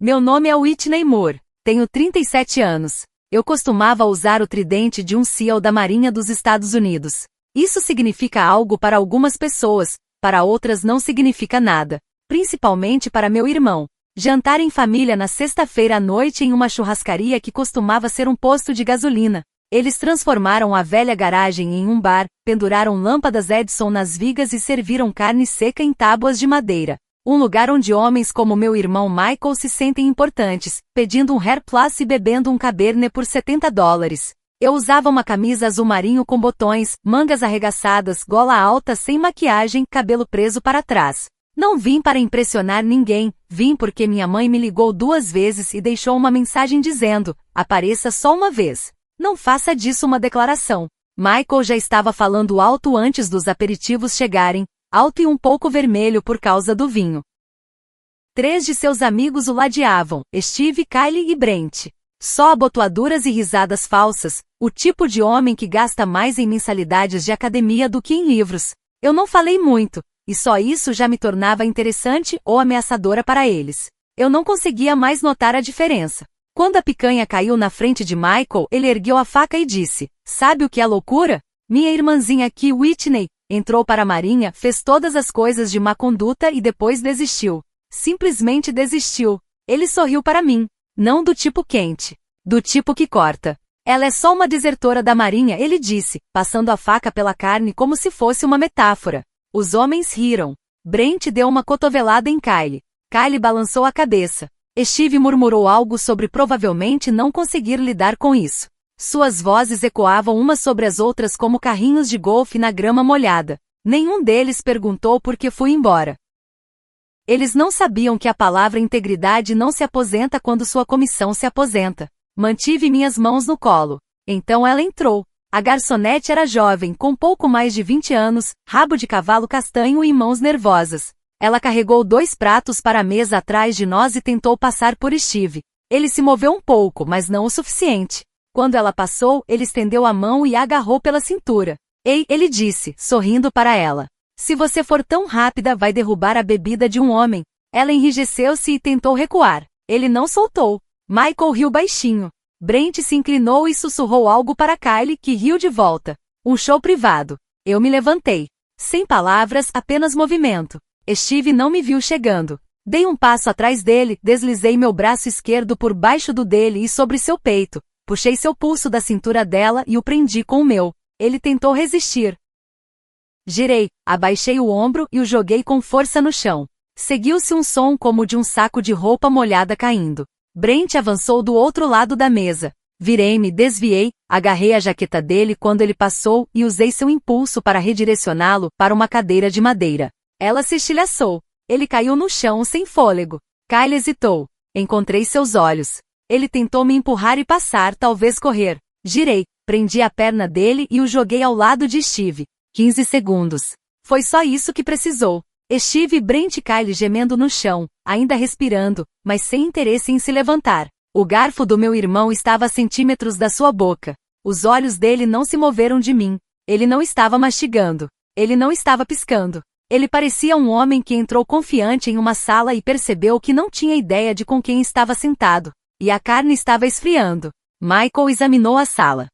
Meu nome é Whitney Moore. Tenho 37 anos. Eu costumava usar o tridente de um SEAL da Marinha dos Estados Unidos. Isso significa algo para algumas pessoas, para outras não significa nada. Principalmente para meu irmão. Jantar em família na sexta-feira à noite em uma churrascaria que costumava ser um posto de gasolina. Eles transformaram a velha garagem em um bar, penduraram lâmpadas Edison nas vigas e serviram carne seca em tábuas de madeira. Um lugar onde homens como meu irmão Michael se sentem importantes, pedindo um Hair Plus e bebendo um Cabernet por $70. Eu usava uma camisa azul marinho com botões, mangas arregaçadas, gola alta sem maquiagem, cabelo preso para trás. Não vim para impressionar ninguém, vim porque minha mãe me ligou 2 vezes e deixou uma mensagem dizendo: apareça só uma vez. Não faça disso uma declaração. Michael já estava falando alto antes dos aperitivos chegarem, alto e um pouco vermelho por causa do vinho. 3 de seus amigos o ladeavam, Steve, Kylie e Brent. Só abotoaduras e risadas falsas, o tipo de homem que gasta mais em mensalidades de academia do que em livros. Eu não falei muito, e só isso já me tornava interessante ou ameaçadora para eles. Eu não conseguia mais notar a diferença. Quando a picanha caiu na frente de Michael, ele ergueu a faca e disse: sabe o que é loucura? Minha irmãzinha aqui, Whitney, entrou para a Marinha, fez todas as coisas de má conduta e depois desistiu. Simplesmente desistiu. Ele sorriu para mim. Não do tipo quente. Do tipo que corta. Ela é só uma desertora da Marinha, ele disse, passando a faca pela carne como se fosse uma metáfora. Os homens riram. Brent deu uma cotovelada em Kylie. Kylie balançou a cabeça. Steve murmurou algo sobre provavelmente não conseguir lidar com isso. Suas vozes ecoavam umas sobre as outras como carrinhos de golfe na grama molhada. Nenhum deles perguntou por que fui embora. Eles não sabiam que a palavra integridade não se aposenta quando sua comissão se aposenta. Mantive minhas mãos no colo. Então ela entrou. A garçonete era jovem, com pouco mais de 20 anos, rabo de cavalo castanho e mãos nervosas. Ela carregou 2 pratos para a mesa atrás de nós e tentou passar por Steve. Ele se moveu um pouco, mas não o suficiente. Quando ela passou, ele estendeu a mão e a agarrou pela cintura. Ei, ele disse, sorrindo para ela. Se você for tão rápida, vai derrubar a bebida de um homem. Ela enrijeceu-se e tentou recuar. Ele não soltou. Michael riu baixinho. Brent se inclinou e sussurrou algo para Kylie, que riu de volta. Um show privado. Eu me levantei. Sem palavras, apenas movimento. Steve não me viu chegando. Dei um passo atrás dele, deslizei meu braço esquerdo por baixo do dele e sobre seu peito. Puxei seu pulso da cintura dela e o prendi com o meu. Ele tentou resistir. Girei, abaixei o ombro e o joguei com força no chão. Seguiu-se um som como de um saco de roupa molhada caindo. Brent avançou do outro lado da mesa. Virei-me, desviei, agarrei a jaqueta dele quando ele passou e usei seu impulso para redirecioná-lo para uma cadeira de madeira. Ela se estilhaçou. Ele caiu no chão sem fôlego. Kylie hesitou. Encontrei seus olhos. Ele tentou me empurrar e passar, talvez correr. Girei, prendi a perna dele e o joguei ao lado de Steve. 15 segundos. Foi só isso que precisou. Steve, Brent e Kylie gemendo no chão, ainda respirando, mas sem interesse em se levantar. O garfo do meu irmão estava a centímetros da sua boca. Os olhos dele não se moveram de mim. Ele não estava mastigando. Ele não estava piscando. Ele parecia um homem que entrou confiante em uma sala e percebeu que não tinha ideia de com quem estava sentado. E a carne estava esfriando. Michael examinou a sala.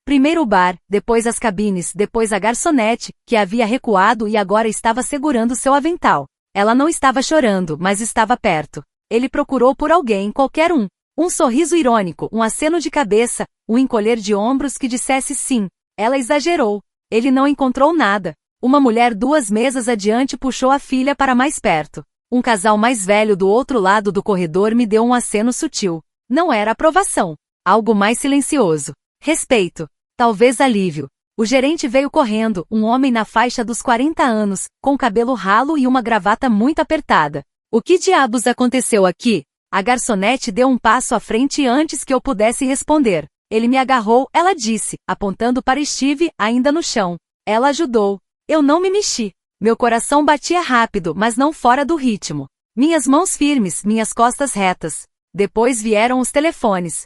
Primeiro o bar, depois as cabines, depois a garçonete, que havia recuado e agora estava segurando seu avental. Ela não estava chorando, mas estava perto. Ele procurou por alguém, qualquer um. Um sorriso irônico, um aceno de cabeça, um encolher de ombros que dissesse sim. Ela exagerou. Ele não encontrou nada. Uma mulher 2 mesas adiante puxou a filha para mais perto. Um casal mais velho do outro lado do corredor me deu um aceno sutil. Não era aprovação. Algo mais silencioso. Respeito. Talvez alívio. O gerente veio correndo, um homem na faixa dos 40 anos, com cabelo ralo e uma gravata muito apertada. O que diabos aconteceu aqui? A garçonete deu um passo à frente antes que eu pudesse responder. Ele me agarrou, ela disse, apontando para Steve, ainda no chão. Ela ajudou. Eu não me mexi. Meu coração batia rápido, mas não fora do ritmo. Minhas mãos firmes, minhas costas retas. Depois vieram os telefones.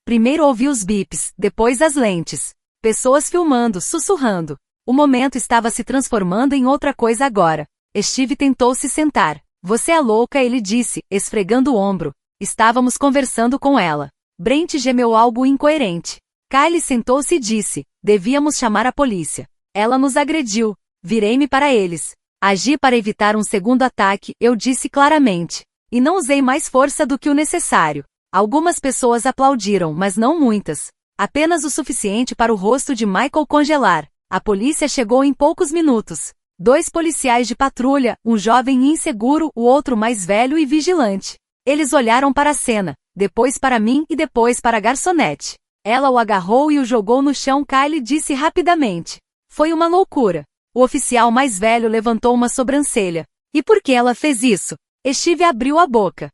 Primeiro ouvi os bips, depois as lentes. Pessoas filmando, sussurrando. O momento estava se transformando em outra coisa agora. Steve tentou se sentar. Você é louca, ele disse, esfregando o ombro. Estávamos conversando com ela. Brent gemeu algo incoerente. Kylie sentou-se e disse, devíamos chamar a polícia. Ela nos agrediu. Virei-me para eles. Agi para evitar um segundo ataque, eu disse claramente. E não usei mais força do que o necessário. Algumas pessoas aplaudiram, mas não muitas. Apenas o suficiente para o rosto de Michael congelar. A polícia chegou em poucos minutos. 2 policiais de patrulha, um jovem inseguro, o outro mais velho e vigilante. Eles olharam para a cena, depois para mim e depois para a garçonete. Ela o agarrou e o jogou no chão. Kylie disse rapidamente. Foi uma loucura. O oficial mais velho levantou uma sobrancelha. E por que ela fez isso? Steve abriu a boca.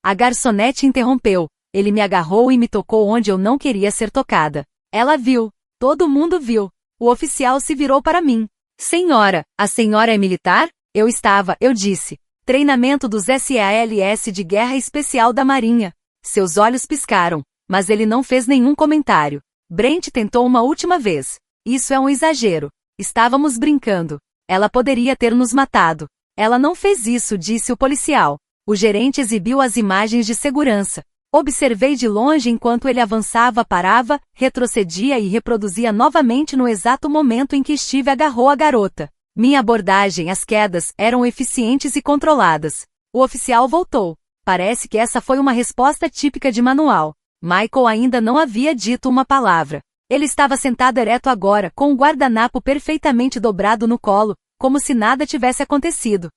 A garçonete interrompeu. Ele me agarrou e me tocou onde eu não queria ser tocada. Ela viu. Todo mundo viu. O oficial se virou para mim. Senhora, a senhora é militar? Eu disse. Treinamento dos SALS de Guerra Especial da Marinha. Seus olhos piscaram, mas ele não fez nenhum comentário. Brent tentou uma última vez. Isso é um exagero. Estávamos brincando. Ela poderia ter nos matado. Ela não fez isso, disse o policial. O gerente exibiu as imagens de segurança. Observei de longe enquanto ele avançava, parava, retrocedia e reproduzia novamente no exato momento em que Steve agarrou a garota. Minha abordagem, as quedas, eram eficientes e controladas. O oficial voltou. Parece que essa foi uma resposta típica de manual. Michael ainda não havia dito uma palavra. Ele estava sentado ereto agora, com o guardanapo perfeitamente dobrado no colo, como se nada tivesse acontecido.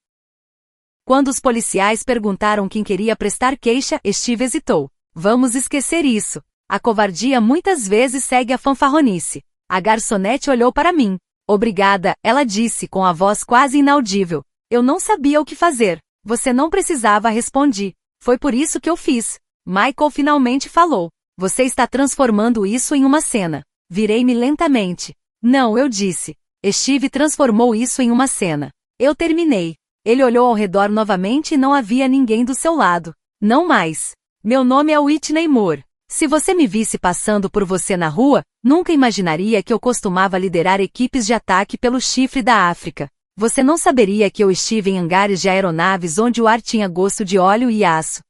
Quando os policiais perguntaram quem queria prestar queixa, Steve hesitou. Vamos esquecer isso. A covardia muitas vezes segue a fanfarronice. A garçonete olhou para mim. Obrigada, ela disse com a voz quase inaudível. Eu não sabia o que fazer. Você não precisava, respondi. Foi por isso que eu fiz. Michael finalmente falou. Você está transformando isso em uma cena. Virei-me lentamente. Não, eu disse. Steve transformou isso em uma cena. Eu terminei. Ele olhou ao redor novamente e não havia ninguém do seu lado. Não mais. Meu nome é Whitney Moore. Se você me visse passando por você na rua, nunca imaginaria que eu costumava liderar equipes de ataque pelo chifre da África. Você não saberia que eu estive em hangares de aeronaves onde o ar tinha gosto de óleo e aço.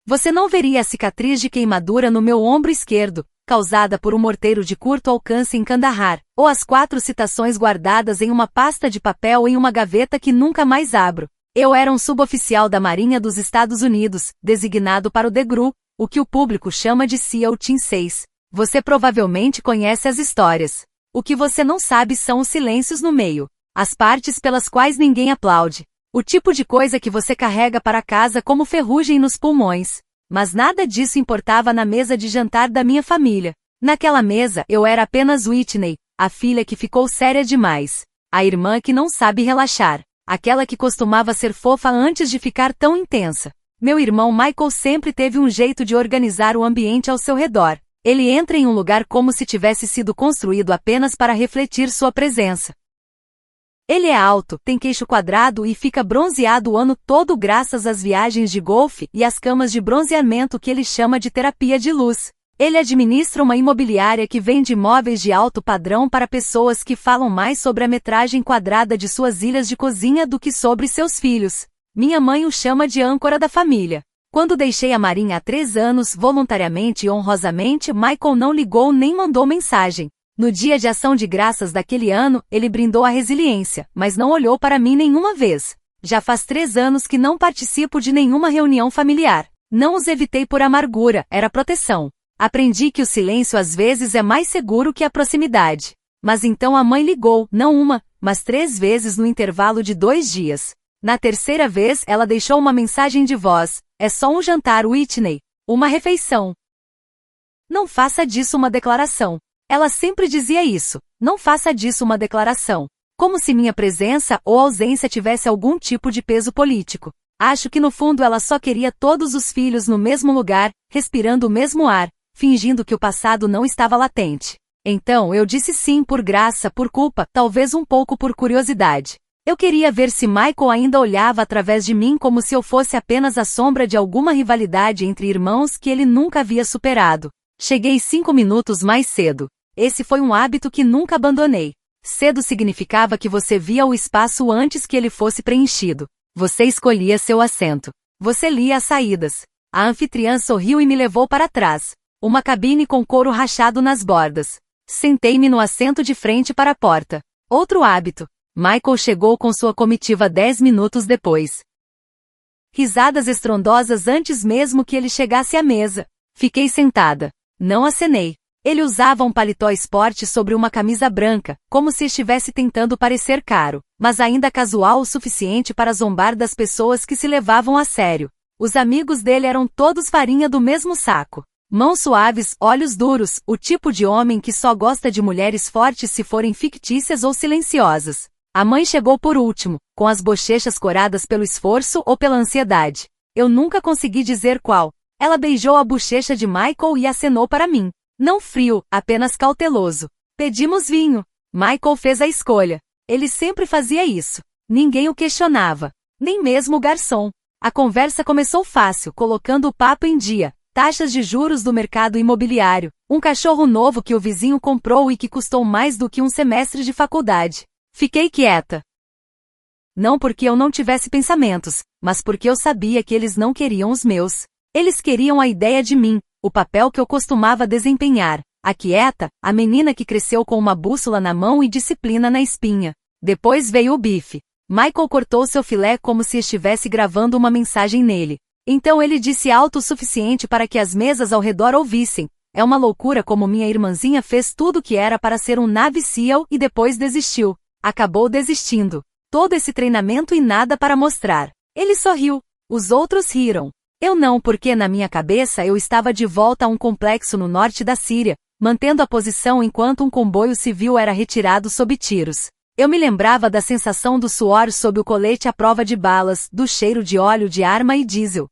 Você não veria a cicatriz de queimadura no meu ombro esquerdo, causada por um morteiro de curto alcance em Kandahar, ou as 4 citações guardadas em uma pasta de papel em uma gaveta que nunca mais abro. Eu era um suboficial da Marinha dos Estados Unidos, designado para o DEGRU, o que o público chama de SEAL Team 6. Você provavelmente conhece as histórias. O que você não sabe são os silêncios no meio. As partes pelas quais ninguém aplaude. O tipo de coisa que você carrega para casa como ferrugem nos pulmões. Mas nada disso importava na mesa de jantar da minha família. Naquela mesa eu era apenas Whitney, a filha que ficou séria demais. A irmã que não sabe relaxar. Aquela que costumava ser fofa antes de ficar tão intensa. Meu irmão Michael sempre teve um jeito de organizar o ambiente ao seu redor. Ele entra em um lugar como se tivesse sido construído apenas para refletir sua presença. Ele é alto, tem queixo quadrado e fica bronzeado o ano todo graças às viagens de golfe e às camas de bronzeamento que ele chama de terapia de luz. Ele administra uma imobiliária que vende imóveis de alto padrão para pessoas que falam mais sobre a metragem quadrada de suas ilhas de cozinha do que sobre seus filhos. Minha mãe o chama de âncora da família. Quando deixei a Marinha há 3 anos, voluntariamente e honrosamente, Michael não ligou nem mandou mensagem. No dia de ação de graças daquele ano, ele brindou a resiliência, mas não olhou para mim nenhuma vez. Já faz 3 anos que não participo de nenhuma reunião familiar. Não os evitei por amargura, era proteção. Aprendi que o silêncio às vezes é mais seguro que a proximidade. Mas então a mãe ligou, não uma, mas 3 vezes no intervalo de 2 dias. Na terceira vez ela deixou uma mensagem de voz. É só um jantar, Whitney. Uma refeição. Não faça disso uma declaração. Ela sempre dizia isso. Não faça disso uma declaração. Como se minha presença ou ausência tivesse algum tipo de peso político. Acho que no fundo ela só queria todos os filhos no mesmo lugar, respirando o mesmo ar, fingindo que o passado não estava latente. Então eu disse sim por graça, por culpa, talvez um pouco por curiosidade. Eu queria ver se Michael ainda olhava através de mim como se eu fosse apenas a sombra de alguma rivalidade entre irmãos que ele nunca havia superado. Cheguei 5 minutos mais cedo. Esse foi um hábito que nunca abandonei. Cedo significava que você via o espaço antes que ele fosse preenchido. Você escolhia seu assento. Você lia as saídas. A anfitriã sorriu e me levou para trás. Uma cabine com couro rachado nas bordas. Sentei-me no assento de frente para a porta. Outro hábito. Michael chegou com sua comitiva 10 minutos depois. Risadas estrondosas antes mesmo que ele chegasse à mesa. Fiquei sentada. Não acenei. Ele usava um paletó esporte sobre uma camisa branca, como se estivesse tentando parecer caro, mas ainda casual o suficiente para zombar das pessoas que se levavam a sério. Os amigos dele eram todos farinha do mesmo saco. Mãos suaves, olhos duros, o tipo de homem que só gosta de mulheres fortes se forem fictícias ou silenciosas. A mãe chegou por último, com as bochechas coradas pelo esforço ou pela ansiedade. Eu nunca consegui dizer qual. Ela beijou a bochecha de Michael e acenou para mim. Não frio, apenas cauteloso. Pedimos vinho. Michael fez a escolha. Ele sempre fazia isso. Ninguém o questionava. Nem mesmo o garçom. A conversa começou fácil, colocando o papo em dia. Taxas de juros do mercado imobiliário. Um cachorro novo que o vizinho comprou e que custou mais do que um semestre de faculdade. Fiquei quieta. Não porque eu não tivesse pensamentos, mas porque eu sabia que eles não queriam os meus. Eles queriam a ideia de mim. O papel que eu costumava desempenhar, a quieta, a menina que cresceu com uma bússola na mão e disciplina na espinha. Depois veio o bife. Michael cortou seu filé como se estivesse gravando uma mensagem nele. Então ele disse alto o suficiente para que as mesas ao redor ouvissem. É uma loucura como minha irmãzinha fez tudo o que era para ser um Navy SEAL e depois desistiu. Acabou desistindo. Todo esse treinamento e nada para mostrar. Ele sorriu. Os outros riram. Eu não, porque na minha cabeça eu estava de volta a um complexo no norte da Síria, mantendo a posição enquanto um comboio civil era retirado sob tiros. Eu me lembrava da sensação do suor sob o colete à prova de balas, do cheiro de óleo de arma e diesel.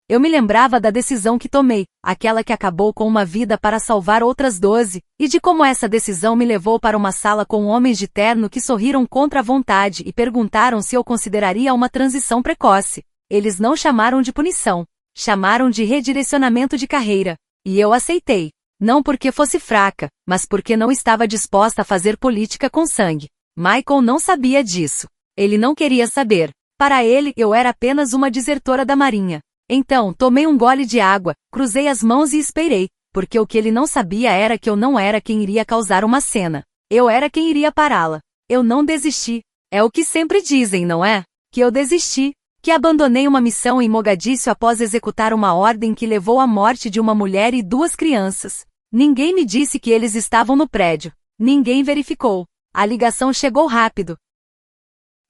Eu me lembrava da decisão que tomei, aquela que acabou com uma vida para salvar outras 12, e de como essa decisão me levou para uma sala com homens de terno que sorriram contra a vontade e perguntaram se eu consideraria uma transição precoce. Eles não chamaram de punição. Chamaram de redirecionamento de carreira. E eu aceitei. Não porque fosse fraca, mas porque não estava disposta a fazer política com sangue. Michael não sabia disso. Ele não queria saber. Para ele, eu era apenas uma desertora da marinha. Então, tomei um gole de água, cruzei as mãos e esperei, porque o que ele não sabia era que eu não era quem iria causar uma cena. Eu era quem iria pará-la. Eu não desisti. É o que sempre dizem, não é? Que eu desisti. Que abandonei uma missão em Mogadíscio após executar uma ordem que levou à morte de uma mulher e 2 crianças. Ninguém me disse que eles estavam no prédio. Ninguém verificou. A ligação chegou rápido.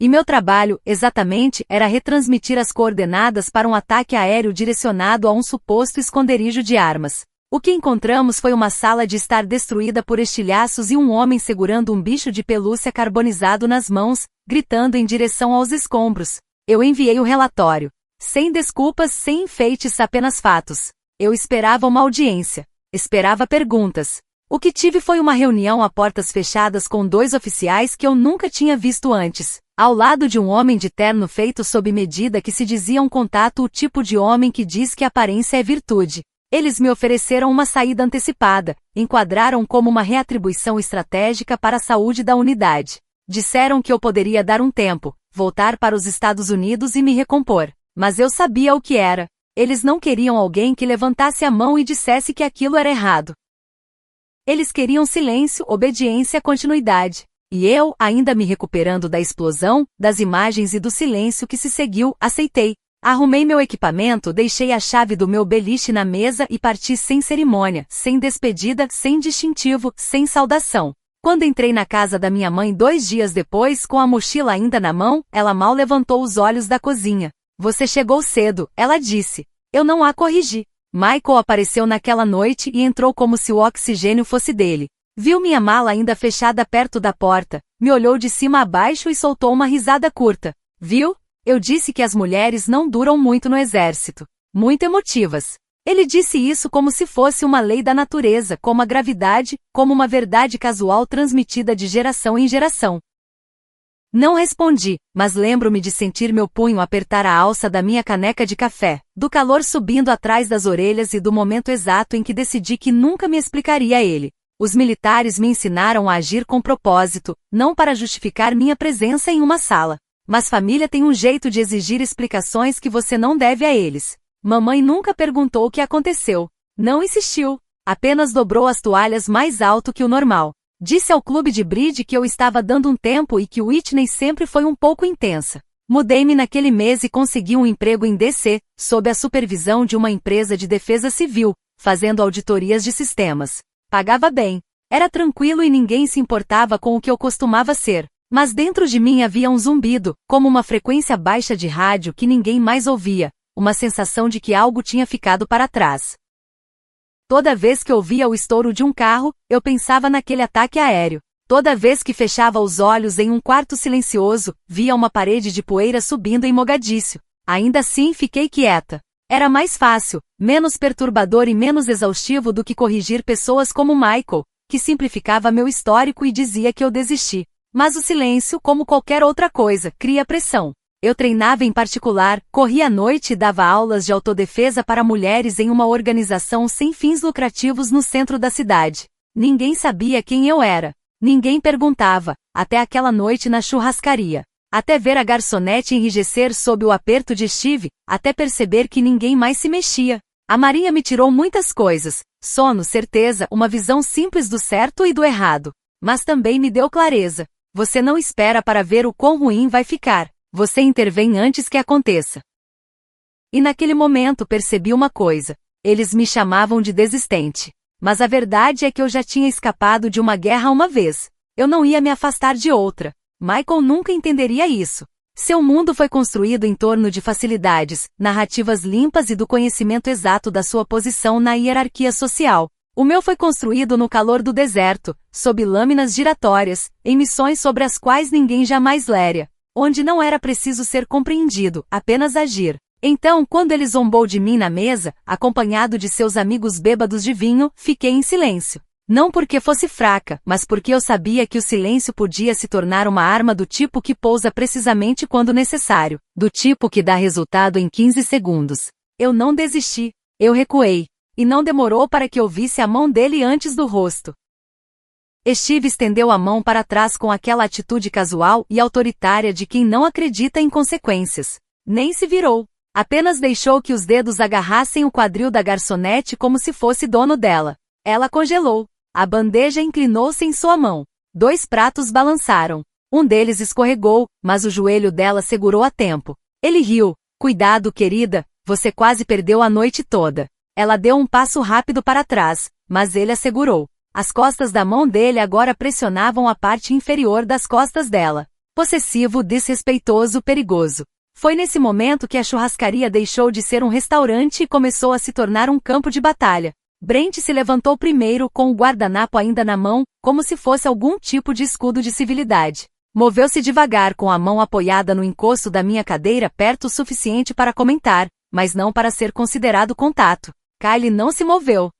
E meu trabalho, exatamente, era retransmitir as coordenadas para um ataque aéreo direcionado a um suposto esconderijo de armas. O que encontramos foi uma sala de estar destruída por estilhaços e um homem segurando um bicho de pelúcia carbonizado nas mãos, gritando em direção aos escombros. Eu enviei o relatório. Sem desculpas, sem enfeites, apenas fatos. Eu esperava uma audiência. Esperava perguntas. O que tive foi uma reunião a portas fechadas com 2 oficiais que eu nunca tinha visto antes, ao lado de um homem de terno feito sob medida que se dizia um contato, o tipo de homem que diz que aparência é virtude. Eles me ofereceram uma saída antecipada, enquadraram como uma reatribuição estratégica para a saúde da unidade. Disseram que eu poderia dar um tempo, voltar para os Estados Unidos e me recompor. Mas eu sabia o que era. Eles não queriam alguém que levantasse a mão e dissesse que aquilo era errado. Eles queriam silêncio, obediência, continuidade. E eu, ainda me recuperando da explosão, das imagens e do silêncio que se seguiu, aceitei. Arrumei meu equipamento, deixei a chave do meu beliche na mesa e parti sem cerimônia, sem despedida, sem distintivo, sem saudação. Quando entrei na casa da minha mãe 2 dias depois, com a mochila ainda na mão, ela mal levantou os olhos da cozinha. Você chegou cedo, ela disse. Eu não a corrigi. Michael apareceu naquela noite e entrou como se o oxigênio fosse dele. Viu minha mala ainda fechada perto da porta, me olhou de cima a baixo e soltou uma risada curta. Viu? Eu disse que as mulheres não duram muito no exército. Muito emotivas. Ele disse isso como se fosse uma lei da natureza, como a gravidade, como uma verdade casual transmitida de geração em geração. Não respondi, mas lembro-me de sentir meu punho apertar a alça da minha caneca de café, do calor subindo atrás das orelhas e do momento exato em que decidi que nunca me explicaria a ele. Os militares me ensinaram a agir com propósito, não para justificar minha presença em uma sala, Mas família tem um jeito de exigir explicações que você não deve a eles. Mamãe nunca perguntou o que aconteceu. Não insistiu. Apenas dobrou as toalhas mais alto que o normal. Disse ao clube de bridge que eu estava dando um tempo e que Whitney sempre foi um pouco intensa. Mudei-me naquele mês e consegui um emprego em DC, sob a supervisão de uma empresa de defesa civil, fazendo auditorias de sistemas. Pagava bem. Era tranquilo e ninguém se importava com o que eu costumava ser. Mas dentro de mim havia um zumbido, como uma frequência baixa de rádio que ninguém mais ouvia, uma sensação de que algo tinha ficado para trás. Toda vez que ouvia o estouro de um carro, eu pensava naquele ataque aéreo. Toda vez que fechava os olhos em um quarto silencioso, via uma parede de poeira subindo em Mogadíscio. Ainda assim fiquei quieta. Era mais fácil, menos perturbador e menos exaustivo do que corrigir pessoas como Michael, que simplificava meu histórico e dizia que eu desisti. Mas o silêncio, como qualquer outra coisa, cria pressão. Eu treinava em particular, corria à noite e dava aulas de autodefesa para mulheres em uma organização sem fins lucrativos no centro da cidade. Ninguém sabia quem eu era. Ninguém perguntava, até aquela noite na churrascaria. Até ver a garçonete enrijecer sob o aperto de Steve, até perceber que ninguém mais se mexia. A Marinha me tirou muitas coisas. Sono, certeza, uma visão simples do certo e do errado. Mas também me deu clareza. Você não espera para ver o quão ruim vai ficar. Você intervém antes que aconteça. E naquele momento percebi uma coisa. Eles me chamavam de desistente. Mas a verdade é que eu já tinha escapado de uma guerra uma vez. Eu não ia me afastar de outra. Michael nunca entenderia isso. Seu mundo foi construído em torno de facilidades, narrativas limpas e do conhecimento exato da sua posição na hierarquia social. O meu foi construído no calor do deserto, sob lâminas giratórias, em missões sobre as quais ninguém jamais lera. Onde não era preciso ser compreendido, apenas agir. Então, quando ele zombou de mim na mesa, acompanhado de seus amigos bêbados de vinho, fiquei em silêncio. Não porque fosse fraca, mas porque eu sabia que o silêncio podia se tornar uma arma do tipo que pousa precisamente quando necessário, do tipo que dá resultado em 15 segundos. Eu não desisti, eu recuei. E não demorou para que eu visse a mão dele antes do rosto. Steve estendeu a mão para trás com aquela atitude casual e autoritária de quem não acredita em consequências. Nem se virou. Apenas deixou que os dedos agarrassem o quadril da garçonete como se fosse dono dela. Ela congelou. A bandeja inclinou-se em sua mão. 2 pratos balançaram. Um deles escorregou, mas o joelho dela segurou a tempo. Ele riu. Cuidado, querida, você quase perdeu a noite toda. Ela deu um passo rápido para trás, mas ele a segurou. As costas da mão dele agora pressionavam a parte inferior das costas dela. Possessivo, desrespeitoso, perigoso. Foi nesse momento que a churrascaria deixou de ser um restaurante e começou a se tornar um campo de batalha. Brent se levantou primeiro com o guardanapo ainda na mão, como se fosse algum tipo de escudo de civilidade. Moveu-se devagar com a mão apoiada no encosto da minha cadeira perto o suficiente para comentar, mas não para ser considerado contato. Kylie não se moveu.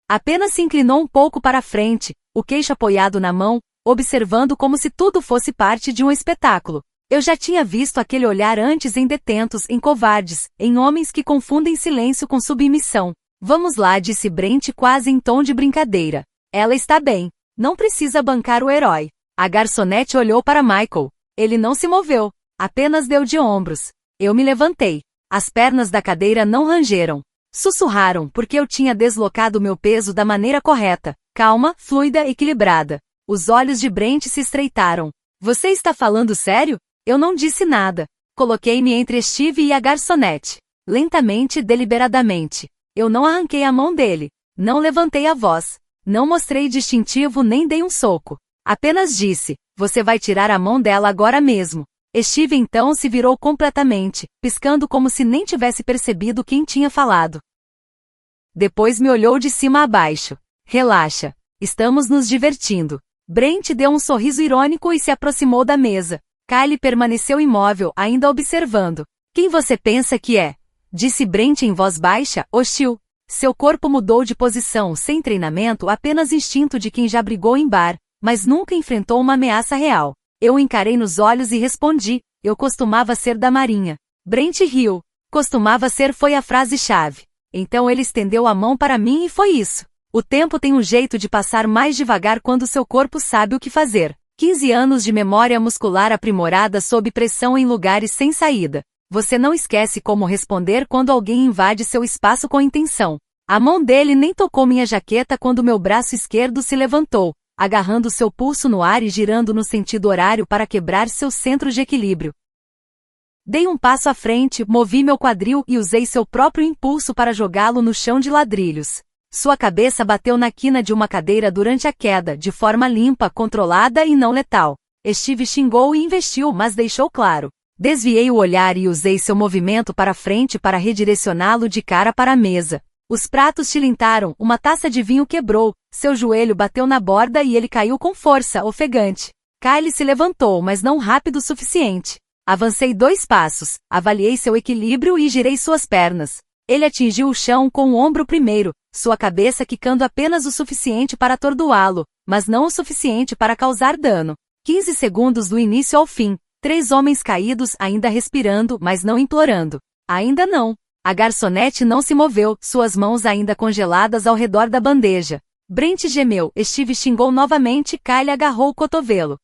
Apenas se inclinou um pouco para a frente, o queixo apoiado na mão, observando como se tudo fosse parte de um espetáculo. Eu já tinha visto aquele olhar antes em detentos, em covardes, em homens que confundem silêncio com submissão. Vamos lá, disse Brent quase em tom de brincadeira. Ela está bem. Não precisa bancar o herói. A garçonete olhou para Michael. Ele não se moveu. Apenas deu de ombros. Eu me levantei. As pernas da cadeira não rangeram. Sussurraram porque eu tinha deslocado meu peso da maneira correta, calma, fluida, equilibrada. Os olhos de Brent se estreitaram. Você está falando sério? Eu não disse nada. Coloquei-me entre Steve e a garçonete. Lentamente e deliberadamente. Eu não arranquei a mão dele. Não levantei a voz. Não mostrei distintivo nem dei um soco. Apenas disse, você vai tirar a mão dela agora mesmo. Steve então se virou completamente, piscando como se nem tivesse percebido quem tinha falado. Depois me olhou de cima a baixo. Relaxa. Estamos nos divertindo. Brent deu um sorriso irônico e se aproximou da mesa. Kylie permaneceu imóvel, ainda observando. Quem você pensa que é? Disse Brent em voz baixa, hostil. Seu corpo mudou de posição, sem treinamento, apenas instinto de quem já brigou em bar, mas nunca enfrentou uma ameaça real. Eu o encarei nos olhos e respondi, eu costumava ser da Marinha. Brent riu. Costumava ser foi a frase-chave. Então ele estendeu a mão para mim e foi isso. O tempo tem um jeito de passar mais devagar quando seu corpo sabe o que fazer. 15 anos de memória muscular aprimorada sob pressão em lugares sem saída. Você não esquece como responder quando alguém invade seu espaço com intenção. A mão dele nem tocou minha jaqueta quando meu braço esquerdo se levantou, agarrando seu pulso no ar e girando no sentido horário para quebrar seu centro de equilíbrio. Dei um passo à frente, movi meu quadril e usei seu próprio impulso para jogá-lo no chão de ladrilhos. Sua cabeça bateu na quina de uma cadeira durante a queda, de forma limpa, controlada e não letal. Steve xingou e investiu, mas deixou claro. Desviei o olhar e usei seu movimento para frente para redirecioná-lo de cara para a mesa. Os pratos tilintaram, uma taça de vinho quebrou, seu joelho bateu na borda e ele caiu com força, ofegante. Kyle se levantou, mas não rápido o suficiente. Avancei 2 passos, avaliei seu equilíbrio e girei suas pernas. Ele atingiu o chão com o ombro primeiro, sua cabeça quicando apenas o suficiente para atordoá-lo, mas não o suficiente para causar dano. 15 segundos do início ao fim, 3 homens caídos ainda respirando, mas não implorando. Ainda não. A garçonete não se moveu, suas mãos ainda congeladas ao redor da bandeja. Brent gemeu, Steve xingou novamente, Kyle agarrou o cotovelo.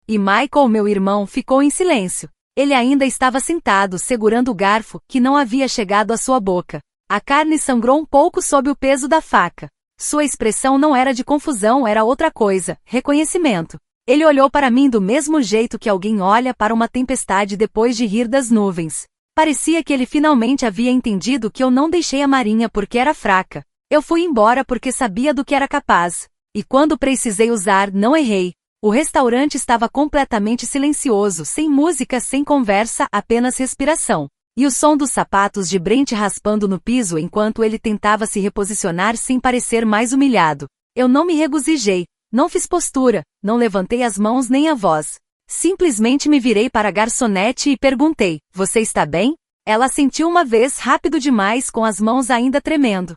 E Michael, meu irmão, ficou em silêncio. Ele ainda estava sentado, segurando o garfo, que não havia chegado à sua boca. A carne sangrou um pouco sob o peso da faca. Sua expressão não era de confusão, era outra coisa, reconhecimento. Ele olhou para mim do mesmo jeito que alguém olha para uma tempestade depois de rir das nuvens. Parecia que ele finalmente havia entendido que eu não deixei a marinha porque era fraca. Eu fui embora porque sabia do que era capaz. E quando precisei usar, não errei. O restaurante estava completamente silencioso, sem música, sem conversa, apenas respiração. E o som dos sapatos de Brent raspando no piso enquanto ele tentava se reposicionar sem parecer mais humilhado. Eu não me regozijei, não fiz postura, não levantei as mãos nem a voz. Simplesmente me virei para a garçonete e perguntei, você está bem? Ela assentiu uma vez rápido demais com as mãos ainda tremendo.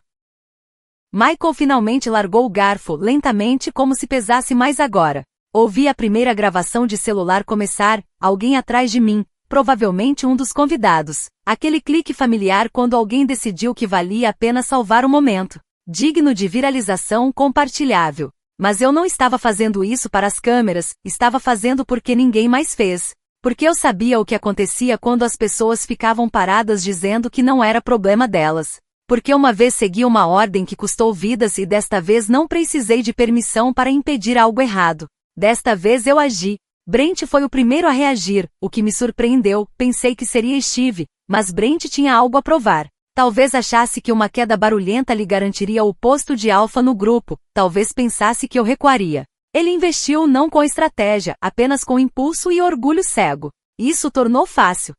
Michael finalmente largou o garfo, lentamente como se pesasse mais agora. Ouvi a primeira gravação de celular começar, alguém atrás de mim, provavelmente um dos convidados. Aquele clique familiar quando alguém decidiu que valia a pena salvar o momento. Digno de viralização compartilhável. Mas eu não estava fazendo isso para as câmeras, estava fazendo porque ninguém mais fez. Porque eu sabia o que acontecia quando as pessoas ficavam paradas dizendo que não era problema delas. Porque uma vez segui uma ordem que custou vidas e desta vez não precisei de permissão para impedir algo errado. Desta vez eu agi. Brent foi o primeiro a reagir, o que me surpreendeu, pensei que seria Steve, mas Brent tinha algo a provar. Talvez achasse que uma queda barulhenta lhe garantiria o posto de alfa no grupo, talvez pensasse que eu recuaria. Ele investiu não com estratégia, apenas com impulso e orgulho cego. Isso tornou fácil.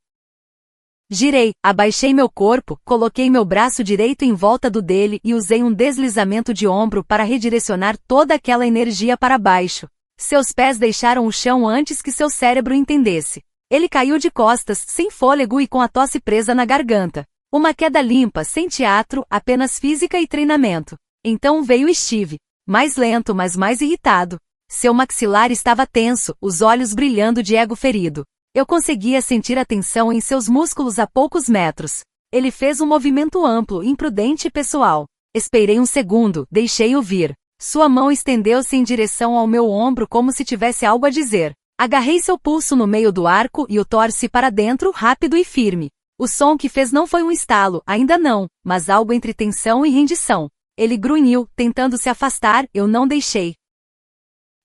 Girei, abaixei meu corpo, coloquei meu braço direito em volta do dele e usei um deslizamento de ombro para redirecionar toda aquela energia para baixo. Seus pés deixaram o chão antes que seu cérebro entendesse. Ele caiu de costas, sem fôlego e com a tosse presa na garganta. Uma queda limpa, sem teatro, apenas física e treinamento. Então veio Steve. Mais lento, mas mais irritado. Seu maxilar estava tenso, os olhos brilhando de ego ferido. Eu conseguia sentir a tensão em seus músculos a poucos metros. Ele fez um movimento amplo, imprudente e pessoal. Esperei um segundo, deixei-o vir. Sua mão estendeu-se em direção ao meu ombro como se tivesse algo a dizer. Agarrei seu pulso no meio do arco e o torci para dentro, rápido e firme. O som que fez não foi um estalo, ainda não, mas algo entre tensão e rendição. Ele grunhiu, tentando se afastar, eu não deixei.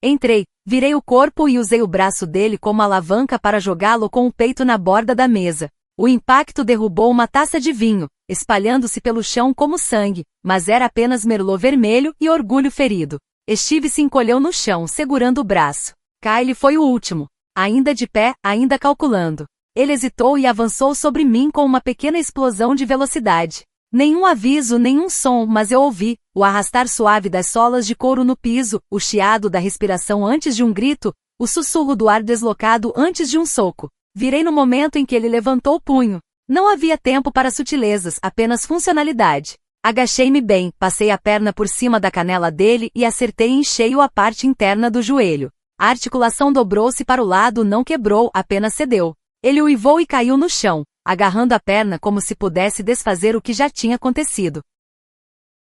Entrei, virei o corpo e usei o braço dele como alavanca para jogá-lo com o peito na borda da mesa. O impacto derrubou uma taça de vinho, espalhando-se pelo chão como sangue, mas era apenas merlot vermelho e orgulho ferido. Steve se encolheu no chão, segurando o braço. Kyle foi o último. Ainda de pé, ainda calculando. Ele hesitou e avançou sobre mim com uma pequena explosão de velocidade. Nenhum aviso, nenhum som, mas eu ouvi, o arrastar suave das solas de couro no piso, o chiado da respiração antes de um grito, o sussurro do ar deslocado antes de um soco. Virei no momento em que ele levantou o punho. Não havia tempo para sutilezas, apenas funcionalidade. Agachei-me bem, passei a perna por cima da canela dele e acertei em cheio a parte interna do joelho. A articulação dobrou-se para o lado, não quebrou, apenas cedeu. Ele uivou e caiu no chão, agarrando a perna como se pudesse desfazer o que já tinha acontecido.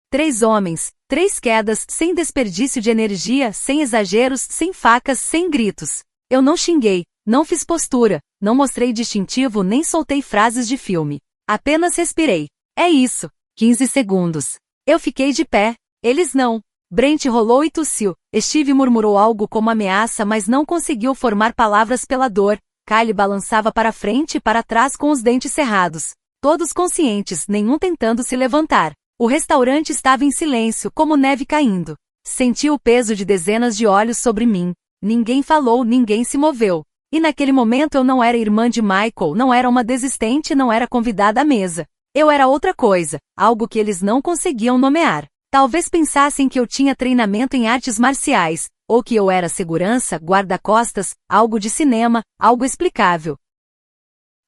3 homens, 3 quedas, sem desperdício de energia, sem exageros, sem facas, sem gritos. Eu não xinguei, não fiz postura, não mostrei distintivo nem soltei frases de filme. Apenas respirei. É isso. 15 segundos. Eu fiquei de pé. Eles não. Brent rolou e tossiu. Steve murmurou algo como ameaça, mas não conseguiu formar palavras pela dor. Kyle balançava para frente e para trás com os dentes cerrados. Todos conscientes, nenhum tentando se levantar. O restaurante estava em silêncio, como neve caindo. Senti o peso de dezenas de olhos sobre mim. Ninguém falou, ninguém se moveu. E naquele momento eu não era irmã de Michael, não era uma desistente, não era convidada à mesa. Eu era outra coisa, algo que eles não conseguiam nomear. Talvez pensassem que eu tinha treinamento em artes marciais, ou que eu era segurança, guarda-costas, algo de cinema, algo explicável.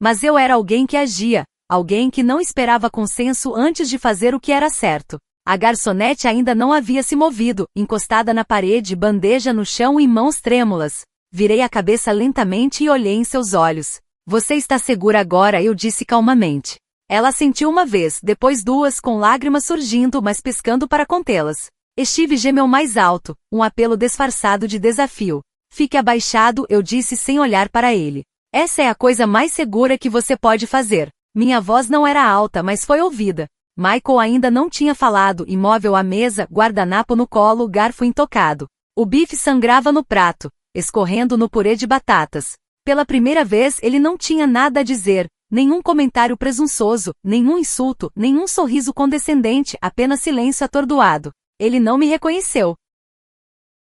Mas eu era alguém que agia, alguém que não esperava consenso antes de fazer o que era certo. A garçonete ainda não havia se movido, encostada na parede, bandeja no chão e mãos trêmulas. Virei a cabeça lentamente e olhei em seus olhos. Você está segura agora, eu disse calmamente. Ela assentiu uma vez, depois duas, com lágrimas surgindo, mas piscando para contê-las. Steve gemeu mais alto, um apelo disfarçado de desafio. Fique abaixado, eu disse sem olhar para ele. Essa é a coisa mais segura que você pode fazer. Minha voz não era alta, mas foi ouvida. Michael ainda não tinha falado, imóvel à mesa, guardanapo no colo, garfo intocado. O bife sangrava no prato, escorrendo no purê de batatas. Pela primeira vez ele não tinha nada a dizer. Nenhum comentário presunçoso, nenhum insulto, nenhum sorriso condescendente, apenas silêncio atordoado. Ele não me reconheceu.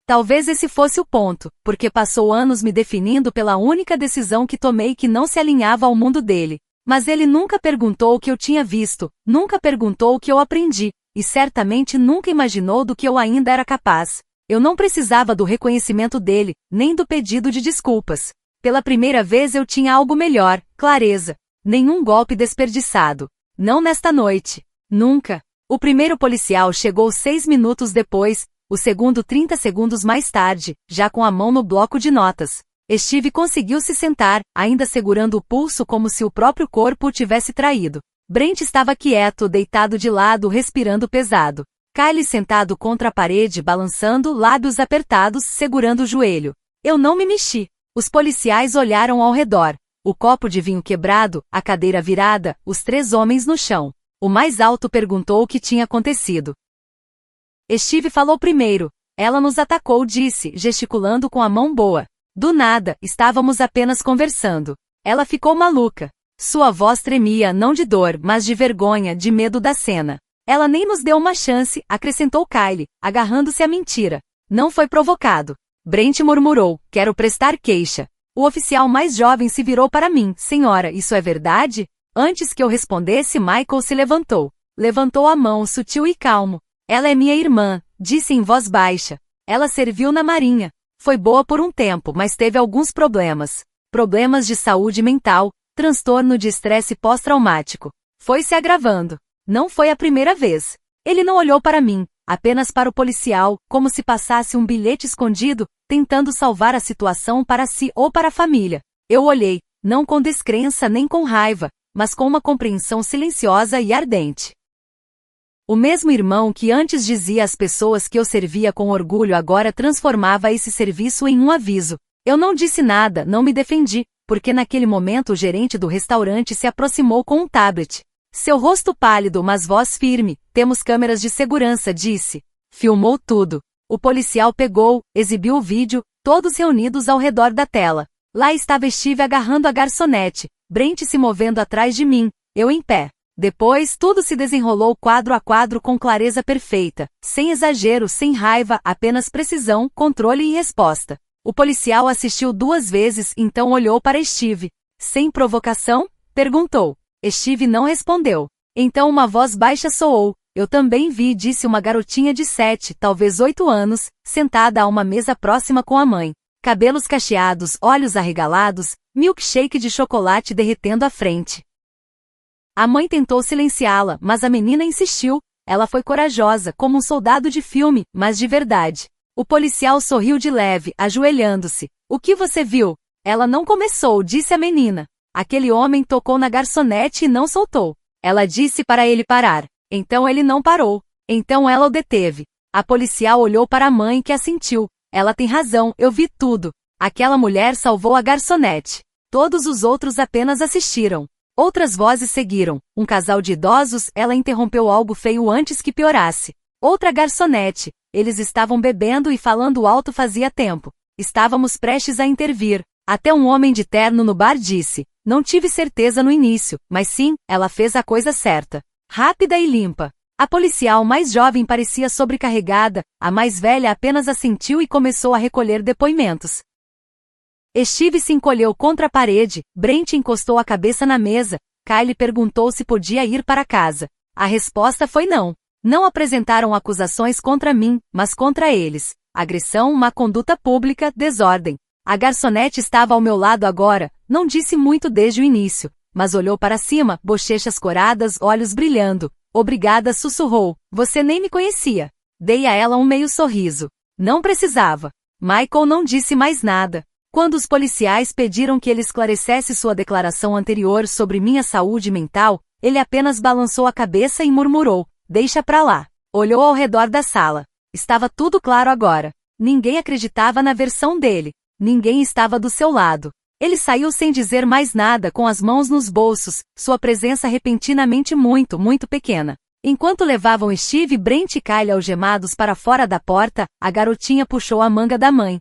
Talvez esse fosse o ponto, porque passou anos me definindo pela única decisão que tomei que não se alinhava ao mundo dele. Mas ele nunca perguntou o que eu tinha visto, nunca perguntou o que eu aprendi, e certamente nunca imaginou do que eu ainda era capaz. Eu não precisava do reconhecimento dele, nem do pedido de desculpas. Pela primeira vez eu tinha algo melhor, clareza. Nenhum golpe desperdiçado. Não nesta noite. Nunca. O primeiro policial chegou 6 minutos depois, o segundo 30 segundos mais tarde, já com a mão no bloco de notas. Steve conseguiu se sentar, ainda segurando o pulso como se o próprio corpo o tivesse traído. Brent estava quieto, deitado de lado, respirando pesado. Kyle sentado contra a parede, balançando, lábios apertados, segurando o joelho. Eu não me mexi. Os policiais olharam ao redor. O copo de vinho quebrado, a cadeira virada, os 3 homens no chão. O mais alto perguntou o que tinha acontecido. Steve falou primeiro. Ela nos atacou, disse, gesticulando com a mão boa. Do nada, estávamos apenas conversando. Ela ficou maluca. Sua voz tremia, não de dor, mas de vergonha, de medo da cena. Ela nem nos deu uma chance, acrescentou Kyle, agarrando-se à mentira. Não foi provocado. Brent murmurou, quero prestar queixa. O oficial mais jovem se virou para mim. Senhora, isso é verdade? Antes que eu respondesse, Michael se levantou. Levantou a mão, sutil e calmo. Ela é minha irmã, disse em voz baixa. Ela serviu na marinha. Foi boa por um tempo, mas teve alguns problemas. Problemas de saúde mental, transtorno de estresse pós-traumático. Foi se agravando. Não foi a primeira vez. Ele não olhou para mim, apenas para o policial, como se passasse um bilhete escondido, tentando salvar a situação para si ou para a família. Eu olhei, não com descrença nem com raiva, mas com uma compreensão silenciosa e ardente. O mesmo irmão que antes dizia às pessoas que eu servia com orgulho agora transformava esse serviço em um aviso. Eu não disse nada, não me defendi, porque naquele momento o gerente do restaurante se aproximou com um tablet. Seu rosto pálido, mas voz firme. Temos câmeras de segurança, disse. Filmou tudo. O policial pegou, exibiu o vídeo, todos reunidos ao redor da tela. Lá estava Steve agarrando a garçonete, Brent se movendo atrás de mim, eu em pé. Depois, tudo se desenrolou quadro a quadro com clareza perfeita, sem exagero, sem raiva, apenas precisão, controle e resposta. O policial assistiu 2 vezes, então olhou para Steve. Sem provocação? Perguntou. Steve não respondeu. Então uma voz baixa soou. Eu também vi, disse uma garotinha de 7, talvez 8 anos, sentada a uma mesa próxima com a mãe. Cabelos cacheados, olhos arregalados, milkshake de chocolate derretendo à frente. A mãe tentou silenciá-la, mas a menina insistiu. Ela foi corajosa, como um soldado de filme, mas de verdade. O policial sorriu de leve, ajoelhando-se. O que você viu? Ela não começou, disse a menina. Aquele homem tocou na garçonete e não soltou. Ela disse para ele parar. Então ele não parou. Então ela o deteve. A policial olhou para a mãe que assentiu. Ela tem razão, eu vi tudo. Aquela mulher salvou a garçonete. Todos os outros apenas assistiram. Outras vozes seguiram. Um casal de idosos, ela interrompeu algo feio antes que piorasse. Outra garçonete. Eles estavam bebendo e falando alto fazia tempo. Estávamos prestes a intervir. Até um homem de terno no bar disse: não tive certeza no início, mas sim, ela fez a coisa certa. Rápida e limpa. A policial mais jovem parecia sobrecarregada, a mais velha apenas assentiu e começou a recolher depoimentos. Steve se encolheu contra a parede, Brent encostou a cabeça na mesa, Kylie perguntou se podia ir para casa. A resposta foi não. Não apresentaram acusações contra mim, mas contra eles. Agressão, má conduta pública, desordem. A garçonete estava ao meu lado agora, não disse muito desde o início, mas olhou para cima, bochechas coradas, olhos brilhando. Obrigada, sussurrou. Você nem me conhecia. Dei a ela um meio sorriso. Não precisava. Michael não disse mais nada. Quando os policiais pediram que ele esclarecesse sua declaração anterior sobre minha saúde mental, ele apenas balançou a cabeça e murmurou: deixa pra lá. Olhou ao redor da sala. Estava tudo claro agora. Ninguém acreditava na versão dele. Ninguém estava do seu lado. Ele saiu sem dizer mais nada, com as mãos nos bolsos, sua presença repentinamente muito pequena. Enquanto levavam Steve, Brent e Kylie algemados para fora da porta, a garotinha puxou a manga da mãe.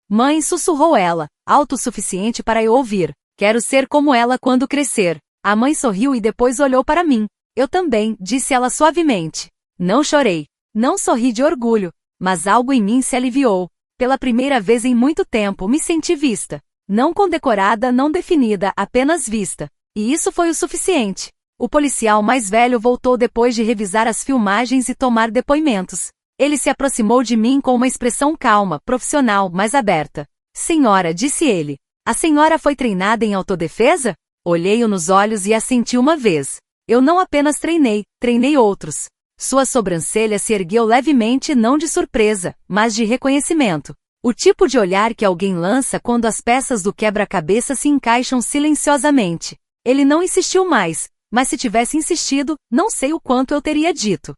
Mãe, sussurrou ela, alto o suficiente para eu ouvir. Quero ser como ela quando crescer. A mãe sorriu e depois olhou para mim. Eu também, disse ela suavemente. Não chorei. Não sorri de orgulho. Mas algo em mim se aliviou. Pela primeira vez em muito tempo me senti vista. Não condecorada, não definida, apenas vista. E isso foi o suficiente. O policial mais velho voltou depois de revisar as filmagens e tomar depoimentos. Ele se aproximou de mim com uma expressão calma, profissional, mas aberta. Senhora, disse ele. A senhora foi treinada em autodefesa? Olhei-o nos olhos e assenti uma vez. Eu não apenas treinei outros. Sua sobrancelha se ergueu levemente, não de surpresa, mas de reconhecimento. O tipo de olhar que alguém lança quando as peças do quebra-cabeça se encaixam silenciosamente. Ele não insistiu mais, mas se tivesse insistido, não sei o quanto eu teria dito.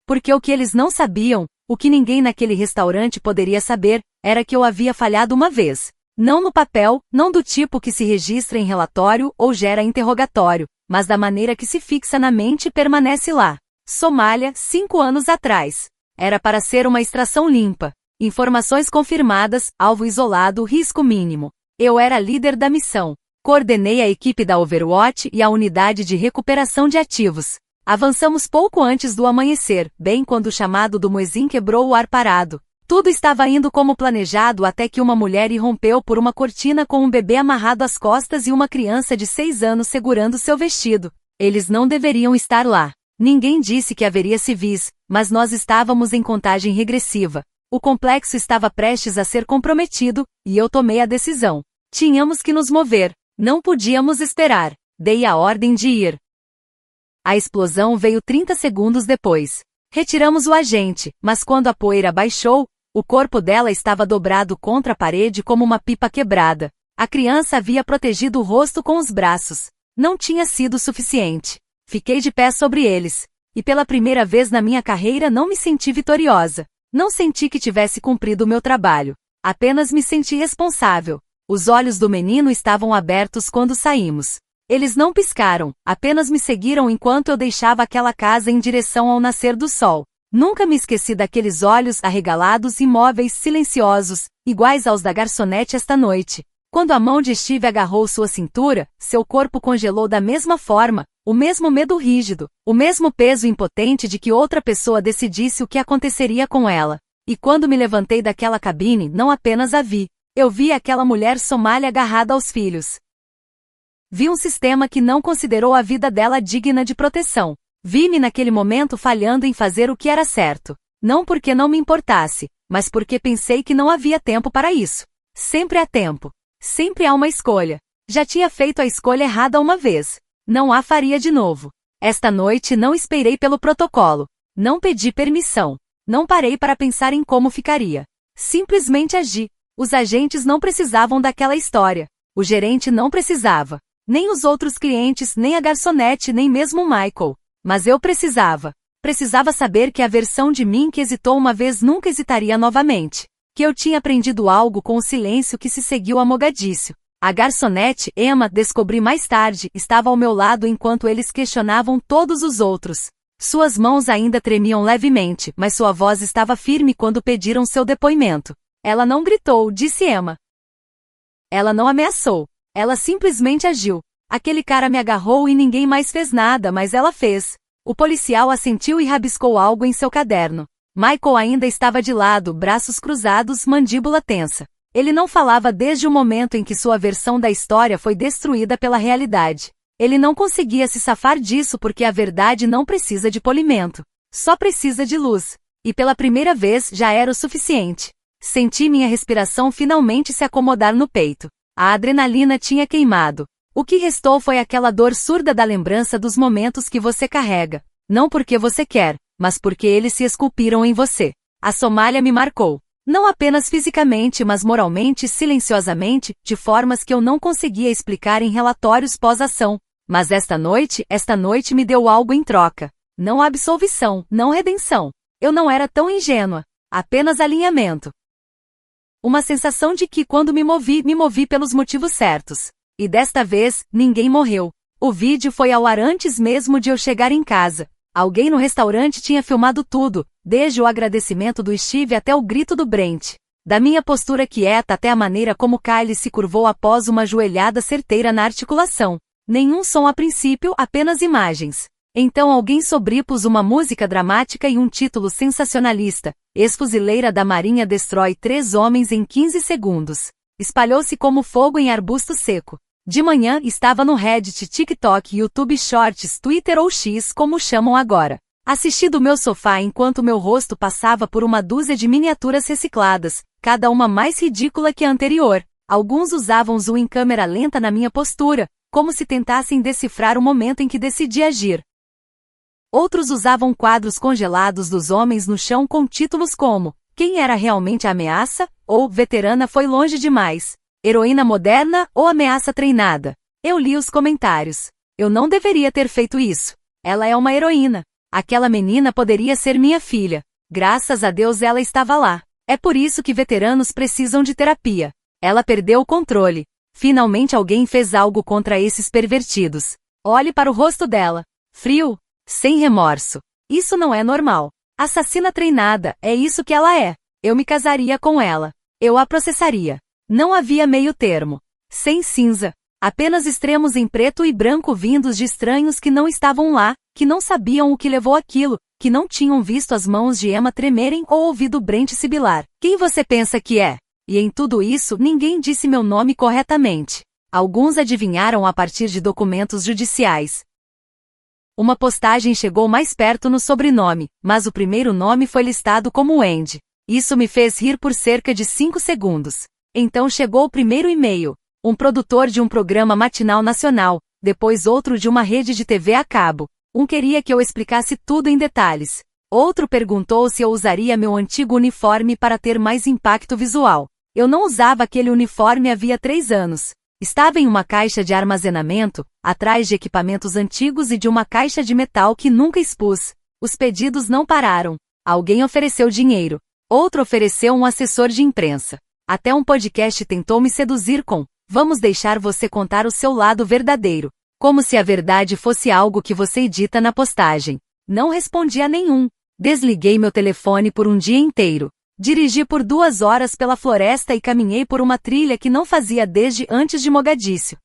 Porque o que eles não sabiam, o que ninguém naquele restaurante poderia saber, era que eu havia falhado uma vez. Não no papel, não do tipo que se registra em relatório ou gera interrogatório, mas da maneira que se fixa na mente e permanece lá. Somália, 5 anos atrás. Era para ser uma extração limpa. Informações confirmadas, alvo isolado, risco mínimo. Eu era líder da missão. Coordenei a equipe da Overwatch e a unidade de recuperação de ativos. Avançamos pouco antes do amanhecer, bem quando o chamado do muezzin quebrou o ar parado. Tudo estava indo como planejado até que uma mulher irrompeu por uma cortina com um bebê amarrado às costas e uma criança de 6 anos segurando seu vestido. Eles não deveriam estar lá. Ninguém disse que haveria civis, mas nós estávamos em contagem regressiva. O complexo estava prestes a ser comprometido, e eu tomei a decisão. Tínhamos que nos mover. Não podíamos esperar. Dei a ordem de ir. A explosão veio 30 segundos depois. Retiramos o agente, mas quando a poeira baixou, o corpo dela estava dobrado contra a parede como uma pipa quebrada. A criança havia protegido o rosto com os braços. Não tinha sido suficiente. Fiquei de pé sobre eles. E pela primeira vez na minha carreira não me senti vitoriosa. Não senti que tivesse cumprido o meu trabalho. Apenas me senti responsável. Os olhos do menino estavam abertos quando saímos. Eles não piscaram, apenas me seguiram enquanto eu deixava aquela casa em direção ao nascer do sol. Nunca me esqueci daqueles olhos arregalados, imóveis, silenciosos, iguais aos da garçonete esta noite. Quando a mão de Steve agarrou sua cintura, seu corpo congelou da mesma forma, o mesmo medo rígido, o mesmo peso impotente de que outra pessoa decidisse o que aconteceria com ela. E quando me levantei daquela cabine, não apenas a vi. Eu vi aquela mulher somália agarrada aos filhos. Vi um sistema que não considerou a vida dela digna de proteção. Vi-me naquele momento falhando em fazer o que era certo. Não porque não me importasse, mas porque pensei que não havia tempo para isso. Sempre há tempo. Sempre há uma escolha. Já tinha feito a escolha errada uma vez. Não a faria de novo. Esta noite não esperei pelo protocolo. Não pedi permissão. Não parei para pensar em como ficaria. Simplesmente agi. Os agentes não precisavam daquela história. O gerente não precisava. Nem os outros clientes, nem a garçonete, nem mesmo Michael. Mas eu precisava. Precisava saber que a versão de mim que hesitou uma vez nunca hesitaria novamente. Que eu tinha aprendido algo com o silêncio que se seguiu a Mogadíscio. A garçonete, Emma, descobri mais tarde, estava ao meu lado enquanto eles questionavam todos os outros. Suas mãos ainda tremiam levemente, mas sua voz estava firme quando pediram seu depoimento. Ela não gritou, disse Emma. Ela não ameaçou. Ela simplesmente agiu. Aquele cara me agarrou e ninguém mais fez nada, mas ela fez. O policial assentiu e rabiscou algo em seu caderno. Michael ainda estava de lado, braços cruzados, mandíbula tensa. Ele não falava desde o momento em que sua versão da história foi destruída pela realidade. Ele não conseguia se safar disso porque a verdade não precisa de polimento. Só precisa de luz. E pela primeira vez já era o suficiente. Senti minha respiração finalmente se acomodar no peito. A adrenalina tinha queimado. O que restou foi aquela dor surda da lembrança dos momentos que você carrega. Não porque você quer, mas porque eles se esculpiram em você. A Somália me marcou. Não apenas fisicamente, mas moralmente e silenciosamente, de formas que eu não conseguia explicar em relatórios pós-ação. Mas esta noite me deu algo em troca. Não absolvição, não redenção. Eu não era tão ingênua. Apenas alinhamento. Uma sensação de que quando me movi pelos motivos certos. E desta vez, ninguém morreu. O vídeo foi ao ar antes mesmo de eu chegar em casa. Alguém no restaurante tinha filmado tudo, desde o agradecimento do Steve até o grito do Brent. Da minha postura quieta até a maneira como Kylie se curvou após uma joelhada certeira na articulação. Nenhum som a princípio, apenas imagens. Então alguém sobrepôs uma música dramática e um título sensacionalista. Ex-fuzileira da Marinha destrói 3 homens em 15 segundos. Espalhou-se como fogo em arbusto seco. De manhã estava no Reddit, TikTok, YouTube Shorts, Twitter ou X como chamam agora. Assisti do meu sofá enquanto meu rosto passava por uma dúzia de miniaturas recicladas, cada uma mais ridícula que a anterior. Alguns usavam zoom em câmera lenta na minha postura, como se tentassem decifrar o momento em que decidi agir. Outros usavam quadros congelados dos homens no chão com títulos como "Quem era realmente a ameaça?" ou "Veterana foi longe demais." Heroína moderna ou ameaça treinada? Eu li os comentários. Eu não deveria ter feito isso. Ela é uma heroína. Aquela menina poderia ser minha filha. Graças a Deus ela estava lá. É por isso que veteranos precisam de terapia. Ela perdeu o controle. Finalmente alguém fez algo contra esses pervertidos. Olhe para o rosto dela. Frio. Sem remorso. Isso não é normal. Assassina treinada, é isso que ela é. Eu me casaria com ela. Eu a processaria. Não havia meio termo. Sem cinza. Apenas extremos em preto e branco vindos de estranhos que não estavam lá, que não sabiam o que levou aquilo, que não tinham visto as mãos de Emma tremerem ou ouvido Brent sibilar. Quem você pensa que é? E em tudo isso ninguém disse meu nome corretamente. Alguns adivinharam a partir de documentos judiciais. Uma postagem chegou mais perto no sobrenome, mas o primeiro nome foi listado como Andy. Isso me fez rir por cerca de 5 segundos. Então chegou o primeiro e-mail. Um produtor de um programa matinal nacional, depois outro de uma rede de TV a cabo. Um queria que eu explicasse tudo em detalhes. Outro perguntou se eu usaria meu antigo uniforme para ter mais impacto visual. Eu não usava aquele uniforme havia 3 anos. Estava em uma caixa de armazenamento, atrás de equipamentos antigos e de uma caixa de metal que nunca expus. Os pedidos não pararam. Alguém ofereceu dinheiro. Outro ofereceu um assessor de imprensa. Até um podcast tentou me seduzir com: "Vamos deixar você contar o seu lado verdadeiro." Como se a verdade fosse algo que você edita na postagem. Não respondi a nenhum. Desliguei meu telefone por um dia inteiro. Dirigi por 2 horas pela floresta e caminhei por uma trilha que não fazia desde antes de Mogadíscio.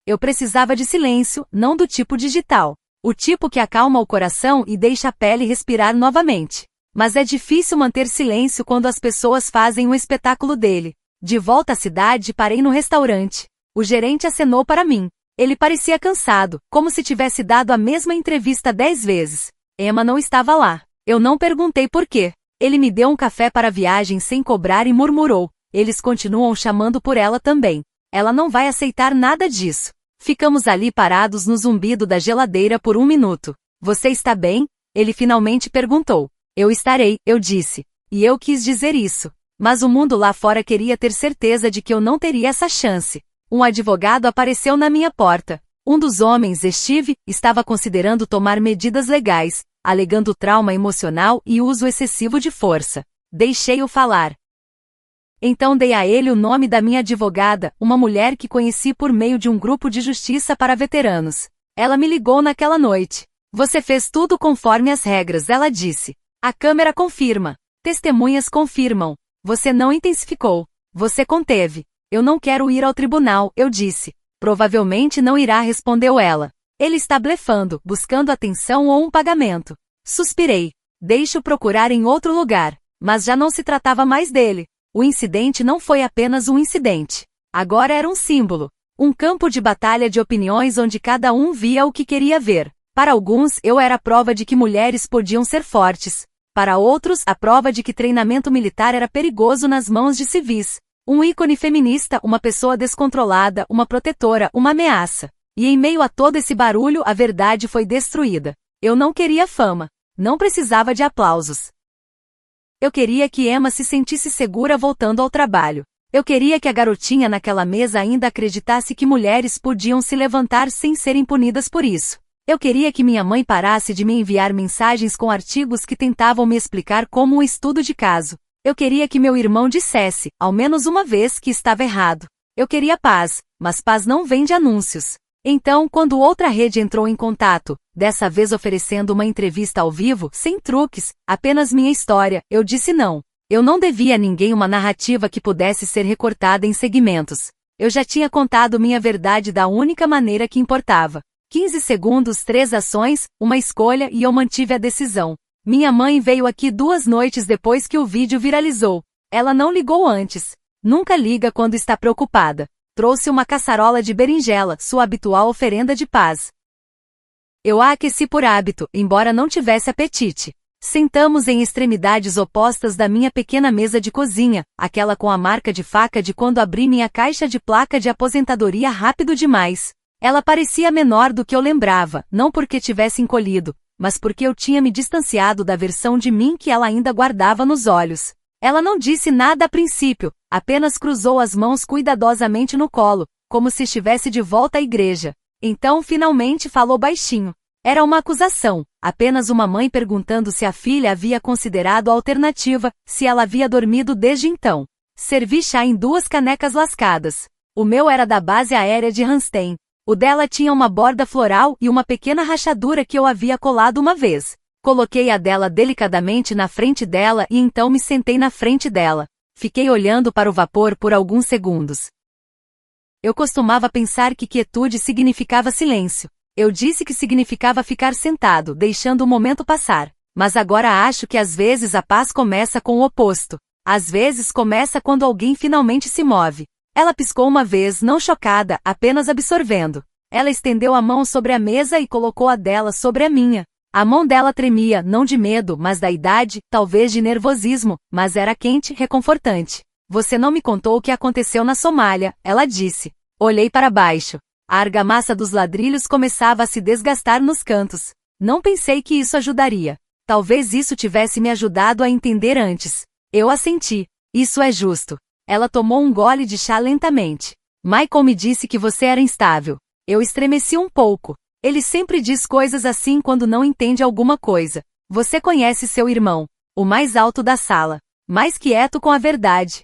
Eu precisava de silêncio, não do tipo digital. O tipo que acalma o coração e deixa a pele respirar novamente. Mas é difícil manter silêncio quando as pessoas fazem um espetáculo dele. De volta à cidade, parei no restaurante. O gerente acenou para mim. Ele parecia cansado, como se tivesse dado a mesma entrevista 10 vezes. Emma não estava lá. Eu não perguntei por quê. Ele me deu um café para a viagem sem cobrar e murmurou: "Eles continuam chamando por ela também. Ela não vai aceitar nada disso." Ficamos ali parados no zumbido da geladeira por 1 minuto. "Você está bem?" Ele finalmente perguntou. "Eu estarei", eu disse. E eu quis dizer isso. Mas o mundo lá fora queria ter certeza de que eu não teria essa chance. Um advogado apareceu na minha porta. Um dos homens, Steve, estava considerando tomar medidas legais. alegando trauma emocional e uso excessivo de força. Deixei-o falar. Então dei a ele o nome da minha advogada, uma mulher que conheci por meio de um grupo de justiça para veteranos. Ela me ligou naquela noite. Você fez tudo conforme as regras, ela disse. A câmera confirma. Testemunhas confirmam. Você não intensificou. Você conteve. Eu não quero ir ao tribunal, eu disse. Provavelmente não irá, respondeu ela. Ele está blefando, buscando atenção ou um pagamento. Suspirei. Deixe-o procurar em outro lugar. Mas já não se tratava mais dele. O incidente não foi apenas um incidente. Agora era um símbolo. Um campo de batalha de opiniões onde cada um via o que queria ver. Para alguns, eu era a prova de que mulheres podiam ser fortes. Para outros, a prova de que treinamento militar era perigoso nas mãos de civis. Um ícone feminista, uma pessoa descontrolada, uma protetora, uma ameaça. E em meio a todo esse barulho, a verdade foi destruída. Eu não queria fama. Não precisava de aplausos. Eu queria que Emma se sentisse segura voltando ao trabalho. Eu queria que a garotinha naquela mesa ainda acreditasse que mulheres podiam se levantar sem serem punidas por isso. Eu queria que minha mãe parasse de me enviar mensagens com artigos que tentavam me explicar como um estudo de caso. Eu queria que meu irmão dissesse, ao menos uma vez, que estava errado. Eu queria paz, mas paz não vem de anúncios. Então, quando outra rede entrou em contato, dessa vez oferecendo uma entrevista ao vivo, sem truques, apenas minha história, eu disse não. Eu não devia a ninguém uma narrativa que pudesse ser recortada em segmentos. Eu já tinha contado minha verdade da única maneira que importava. 15 segundos, 3 ações, uma escolha e eu mantive a decisão. Minha mãe veio aqui 2 noites depois que o vídeo viralizou. Ela não ligou antes. Nunca liga quando está preocupada. Trouxe uma caçarola de berinjela, sua habitual oferenda de paz. Eu a aqueci por hábito, embora não tivesse apetite. Sentamos em extremidades opostas da minha pequena mesa de cozinha, aquela com a marca de faca de quando abri minha caixa de placa de aposentadoria rápido demais. Ela parecia menor do que eu lembrava, não porque tivesse encolhido, mas porque eu tinha me distanciado da versão de mim que ela ainda guardava nos olhos. Ela não disse nada a princípio, apenas cruzou as mãos cuidadosamente no colo, como se estivesse de volta à igreja. Então finalmente falou baixinho. Era uma acusação, apenas uma mãe perguntando se a filha havia considerado a alternativa, se ela havia dormido desde então. Servi chá em 2 canecas lascadas. O meu era da base aérea de Ramstein. O dela tinha uma borda floral e uma pequena rachadura que eu havia colado uma vez. Coloquei a dela delicadamente na frente dela e então me sentei na frente dela. Fiquei olhando para o vapor por alguns segundos. Eu costumava pensar que quietude significava silêncio. Eu disse que significava ficar sentado, deixando o momento passar. Mas agora acho que às vezes a paz começa com o oposto. Às vezes começa quando alguém finalmente se move. Ela piscou uma vez, não chocada, apenas absorvendo. Ela estendeu a mão sobre a mesa e colocou a dela sobre a minha. A mão dela tremia, não de medo, mas da idade, talvez de nervosismo, mas era quente, reconfortante. Você não me contou o que aconteceu na Somália, ela disse. Olhei para baixo. A argamassa dos ladrilhos começava a se desgastar nos cantos. Não pensei que isso ajudaria. Talvez isso tivesse me ajudado a entender antes. Eu assenti. Isso é justo. Ela tomou um gole de chá lentamente. Michael me disse que você era instável. Eu estremeci um pouco. Ele sempre diz coisas assim quando não entende alguma coisa. Você conhece seu irmão. O mais alto da sala. Mais quieto com a verdade.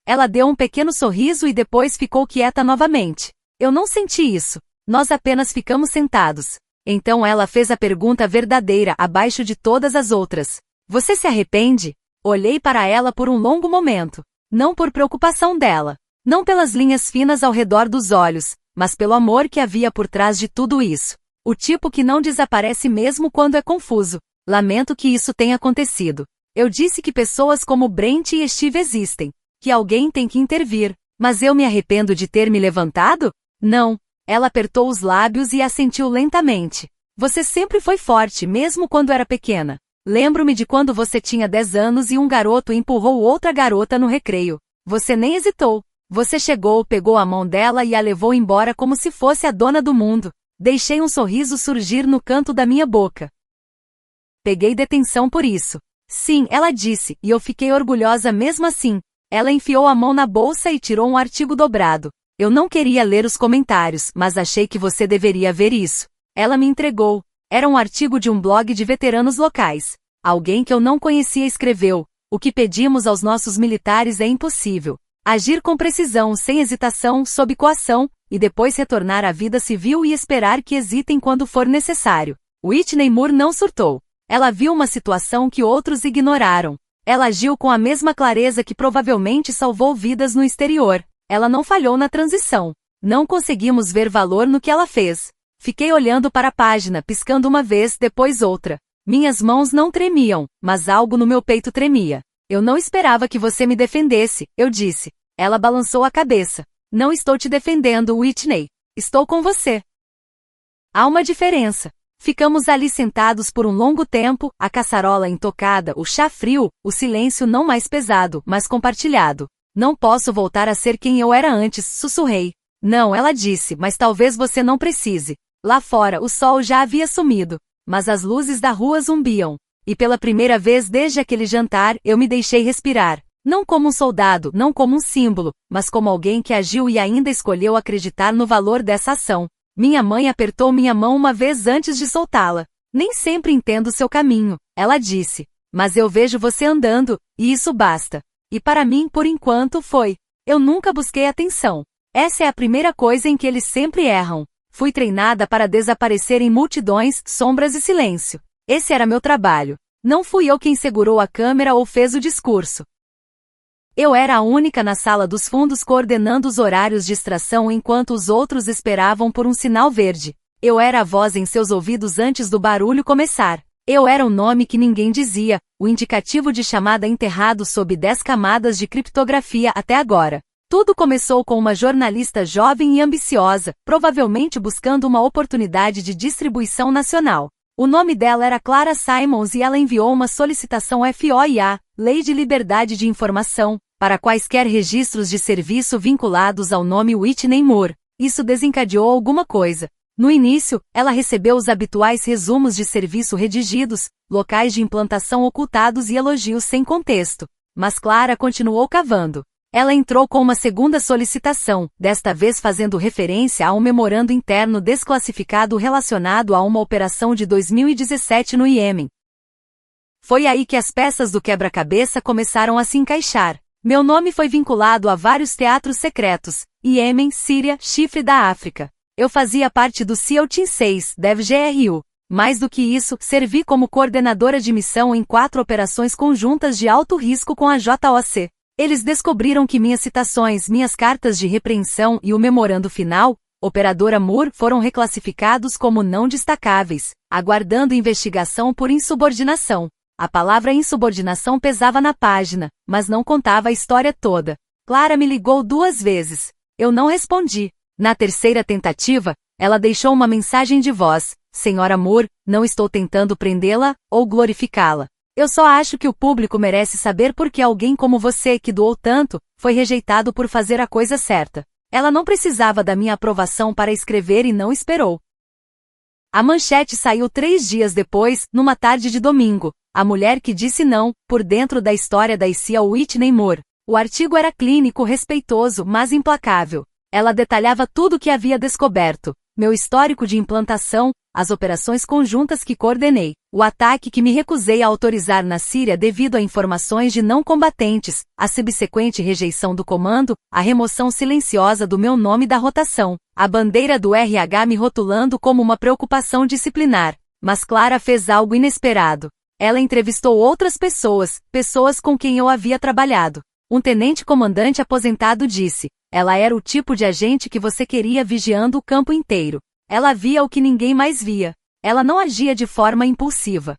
Ela deu um pequeno sorriso e depois ficou quieta novamente. Eu não senti isso. Nós apenas ficamos sentados. Então ela fez a pergunta verdadeira abaixo de todas as outras. Você se arrepende? Olhei para ela por um longo momento. Não por preocupação dela. Não pelas linhas finas ao redor dos olhos, mas pelo amor que havia por trás de tudo isso. O tipo que não desaparece mesmo quando é confuso. Lamento que isso tenha acontecido. Eu disse que pessoas como Brent e Steve existem. Que alguém tem que intervir. Mas eu me arrependo de ter me levantado? Não. Ela apertou os lábios e assentiu lentamente. Você sempre foi forte, mesmo quando era pequena. Lembro-me de quando você tinha 10 anos e um garoto empurrou outra garota no recreio. Você nem hesitou. Você chegou, pegou a mão dela e a levou embora como se fosse a dona do mundo. Deixei um sorriso surgir no canto da minha boca. Peguei detenção por isso. Sim, ela disse, e eu fiquei orgulhosa mesmo assim. Ela enfiou a mão na bolsa e tirou um artigo dobrado. Eu não queria ler os comentários, mas achei que você deveria ver isso. Ela me entregou. Era um artigo de um blog de veteranos locais. Alguém que eu não conhecia escreveu: "O que pedimos aos nossos militares é impossível. Agir com precisão, sem hesitação, sob coação, e depois retornar à vida civil e esperar que hesitem quando for necessário." Whitney Moore não surtou. Ela viu uma situação que outros ignoraram. Ela agiu com a mesma clareza que provavelmente salvou vidas no exterior. Ela não falhou na transição. Não conseguimos ver valor no que ela fez. Fiquei olhando para a página, piscando uma vez, depois outra. Minhas mãos não tremiam, mas algo no meu peito tremia. "Eu não esperava que você me defendesse", eu disse. Ela balançou a cabeça. "Não estou te defendendo, Whitney. Estou com você." Há uma diferença. Ficamos ali sentados por um longo tempo, a caçarola intocada, o chá frio, o silêncio não mais pesado, mas compartilhado. "Não posso voltar a ser quem eu era antes", sussurrei. "Não", ela disse, "mas talvez você não precise." Lá fora o sol já havia sumido, mas as luzes da rua zumbiam. E pela primeira vez desde aquele jantar, eu me deixei respirar. Não como um soldado, não como um símbolo, mas como alguém que agiu e ainda escolheu acreditar no valor dessa ação. Minha mãe apertou minha mão uma vez antes de soltá-la. "Nem sempre entendo seu caminho", ela disse. "Mas eu vejo você andando, e isso basta." E para mim, por enquanto, foi. Eu nunca busquei atenção. Essa é a primeira coisa em que eles sempre erram. Fui treinada para desaparecer em multidões, sombras e silêncio. Esse era meu trabalho. Não fui eu quem segurou a câmera ou fez o discurso. Eu era a única na sala dos fundos coordenando os horários de extração enquanto os outros esperavam por um sinal verde. Eu era a voz em seus ouvidos antes do barulho começar. Eu era o nome que ninguém dizia, o indicativo de chamada enterrado sob 10 camadas de criptografia até agora. Tudo começou com uma jornalista jovem e ambiciosa, provavelmente buscando uma oportunidade de distribuição nacional. O nome dela era Clara Simons e ela enviou uma solicitação FOIA, Lei de Liberdade de Informação, para quaisquer registros de serviço vinculados ao nome Whitney Moore. Isso desencadeou alguma coisa. No início, ela recebeu os habituais resumos de serviço redigidos, locais de implantação ocultados e elogios sem contexto. Mas Clara continuou cavando. Ela entrou com uma segunda solicitação, desta vez fazendo referência a um memorando interno desclassificado relacionado a uma operação de 2017 no Iêmen. Foi aí que as peças do quebra-cabeça começaram a se encaixar. Meu nome foi vinculado a vários teatros secretos: Iêmen, Síria, Chifre da África. Eu fazia parte do SEAL Team 6, DEV-GRU. Mais do que isso, servi como coordenadora de missão em 4 operações conjuntas de alto risco com a JOC. Eles descobriram que minhas citações, minhas cartas de repreensão e o memorando final, operadora Moore, foram reclassificados como não destacáveis, aguardando investigação por insubordinação. A palavra insubordinação pesava na página, mas não contava a história toda. Clara me ligou 2 vezes. Eu não respondi. Na terceira tentativa, ela deixou uma mensagem de voz: "Senhora Moore, não estou tentando prendê-la ou glorificá-la. Eu só acho que o público merece saber por que alguém como você, que doou tanto, foi rejeitado por fazer a coisa certa." Ela não precisava da minha aprovação para escrever e não esperou. A manchete saiu 3 dias depois, numa tarde de domingo. A mulher que disse não, por dentro da história da SEAL Whitney Moore. O artigo era clínico, respeitoso, mas implacável. Ela detalhava tudo o que havia descoberto: meu histórico de implantação, as operações conjuntas que coordenei, o ataque que me recusei a autorizar na Síria devido a informações de não combatentes, a subsequente rejeição do comando, a remoção silenciosa do meu nome da rotação, a bandeira do RH me rotulando como uma preocupação disciplinar. Mas Clara fez algo inesperado. Ela entrevistou outras pessoas, pessoas com quem eu havia trabalhado. Um tenente-comandante aposentado disse: "Ela era o tipo de agente que você queria vigiando o campo inteiro. Ela via o que ninguém mais via. Ela não agia de forma impulsiva.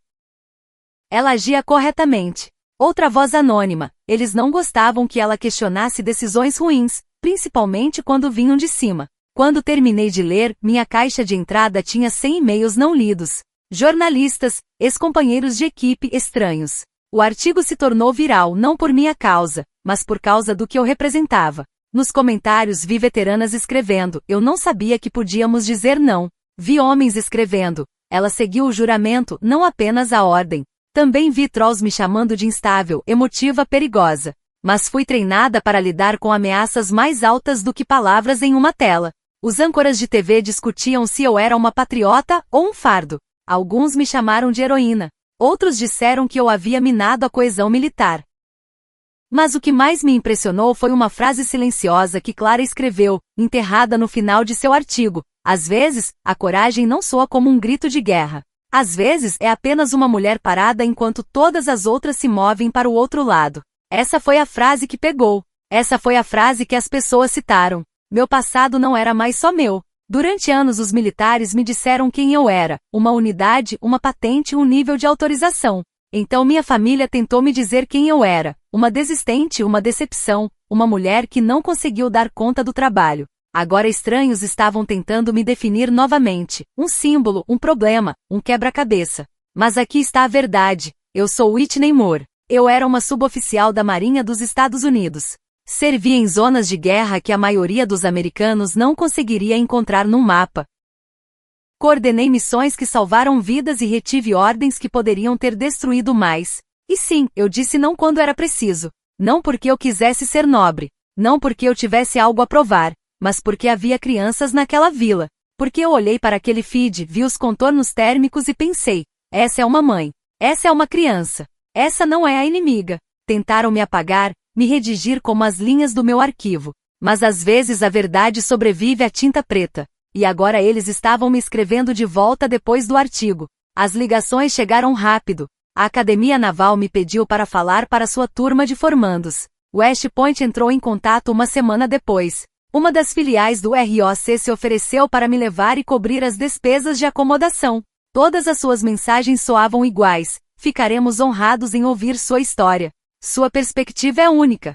Ela agia corretamente." Outra voz anônima: "Eles não gostavam que ela questionasse decisões ruins, principalmente quando vinham de cima." Quando terminei de ler, minha caixa de entrada tinha 100 e-mails não lidos. Jornalistas, ex-companheiros de equipe, estranhos. O artigo se tornou viral não por minha causa, mas por causa do que eu representava. Nos comentários vi veteranas escrevendo: "Eu não sabia que podíamos dizer não." Vi homens escrevendo: "Ela seguiu o juramento, não apenas a ordem." Também vi trolls me chamando de instável, emotiva, perigosa. Mas fui treinada para lidar com ameaças mais altas do que palavras em uma tela. Os âncoras de TV discutiam se eu era uma patriota ou um fardo. Alguns me chamaram de heroína. Outros disseram que eu havia minado a coesão militar. Mas o que mais me impressionou foi uma frase silenciosa que Clara escreveu, enterrada no final de seu artigo. Às vezes, a coragem não soa como um grito de guerra. Às vezes é apenas uma mulher parada enquanto todas as outras se movem para o outro lado. Essa foi a frase que pegou. Essa foi a frase que as pessoas citaram. Meu passado não era mais só meu. Durante anos os militares me disseram quem eu era, uma unidade, uma patente, um nível de autorização. Então minha família tentou me dizer quem eu era, uma desistente, uma decepção, uma mulher que não conseguiu dar conta do trabalho. Agora estranhos estavam tentando me definir novamente, um símbolo, um problema, um quebra-cabeça. Mas aqui está a verdade, eu sou Whitney Moore. Eu era uma suboficial da Marinha dos Estados Unidos. Servi em zonas de guerra que a maioria dos americanos não conseguiria encontrar num mapa. Coordenei missões que salvaram vidas e retive ordens que poderiam ter destruído mais. E sim, eu disse não quando era preciso. Não porque eu quisesse ser nobre. Não porque eu tivesse algo a provar. Mas porque havia crianças naquela vila. Porque eu olhei para aquele feed, vi os contornos térmicos e pensei, essa é uma mãe. Essa é uma criança. Essa não é a inimiga. Tentaram me apagar, me redigir como as linhas do meu arquivo. Mas às vezes a verdade sobrevive à tinta preta. E agora eles estavam me escrevendo de volta depois do artigo. As ligações chegaram rápido. A Academia Naval me pediu para falar para sua turma de formandos. West Point entrou em contato uma semana depois. Uma das filiais do ROC se ofereceu para me levar e cobrir as despesas de acomodação. Todas as suas mensagens soavam iguais. Ficaremos honrados em ouvir sua história. Sua perspectiva é única.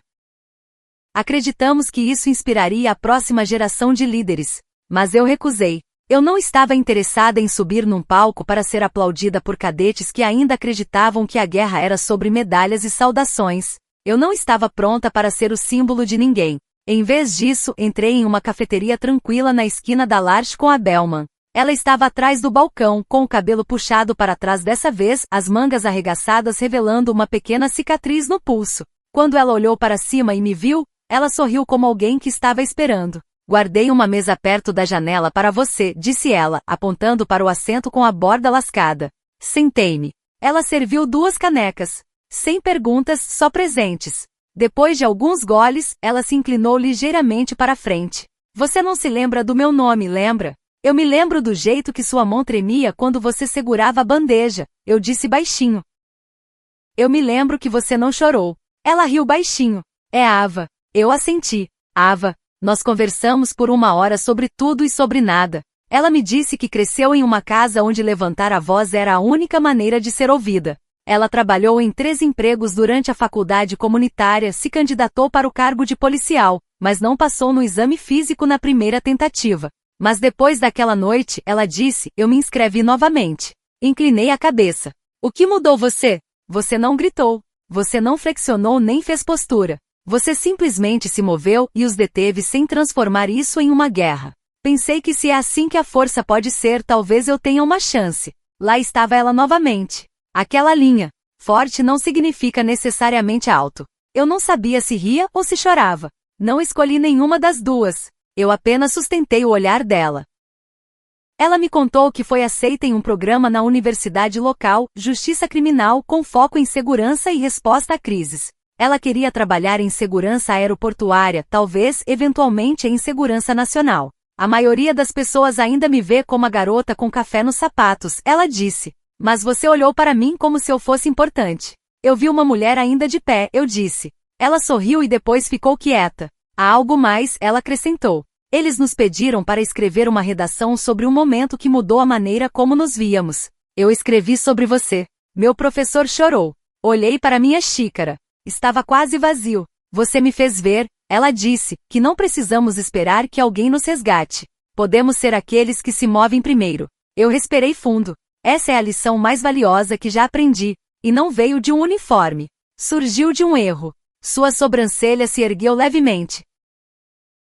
Acreditamos que isso inspiraria a próxima geração de líderes. Mas eu recusei. Eu não estava interessada em subir num palco para ser aplaudida por cadetes que ainda acreditavam que a guerra era sobre medalhas e saudações. Eu não estava pronta para ser o símbolo de ninguém. Em vez disso, entrei em uma cafeteria tranquila na esquina da Larch com a Bellman. Ela estava atrás do balcão, com o cabelo puxado para trás dessa vez, as mangas arregaçadas revelando uma pequena cicatriz no pulso. Quando ela olhou para cima e me viu, ela sorriu como alguém que estava esperando. Guardei uma mesa perto da janela para você, disse ela, apontando para o assento com a borda lascada. Sentei-me. Ela serviu 2 canecas. Sem perguntas, só presentes. Depois de alguns goles, ela se inclinou ligeiramente para a frente. Você não se lembra do meu nome, lembra? Eu me lembro do jeito que sua mão tremia quando você segurava a bandeja, eu disse baixinho. Eu me lembro que você não chorou. Ela riu baixinho. É Ava. Eu assenti. Ava. Nós conversamos por 1 hora sobre tudo e sobre nada. Ela me disse que cresceu em uma casa onde levantar a voz era a única maneira de ser ouvida. Ela trabalhou em 3 empregos durante a faculdade comunitária, se candidatou para o cargo de policial, mas não passou no exame físico na primeira tentativa. Mas depois daquela noite, ela disse, eu me inscrevi novamente. Inclinei a cabeça. O que mudou você? Você não gritou. Você não flexionou nem fez postura. Você simplesmente se moveu e os deteve sem transformar isso em uma guerra. Pensei que se é assim que a força pode ser, talvez eu tenha uma chance. Lá estava ela novamente. Aquela linha. Forte não significa necessariamente alto. Eu não sabia se ria ou se chorava. Não escolhi nenhuma das duas. Eu apenas sustentei o olhar dela. Ela me contou que foi aceita em um programa na universidade local, Justiça Criminal, com foco em segurança e resposta a crises. Ela queria trabalhar em segurança aeroportuária, talvez, eventualmente, em segurança nacional. A maioria das pessoas ainda me vê como a garota com café nos sapatos, ela disse. Mas você olhou para mim como se eu fosse importante. Eu vi uma mulher ainda de pé, eu disse. Ela sorriu e depois ficou quieta. Há algo mais, ela acrescentou. Eles nos pediram para escrever uma redação sobre um momento que mudou a maneira como nos víamos. Eu escrevi sobre você. Meu professor chorou. Olhei para minha xícara. Estava quase vazio. Você me fez ver, ela disse, que não precisamos esperar que alguém nos resgate. Podemos ser aqueles que se movem primeiro. Eu respirei fundo. Essa é a lição mais valiosa que já aprendi. E não veio de um uniforme. Surgiu de um erro. Sua sobrancelha se ergueu levemente.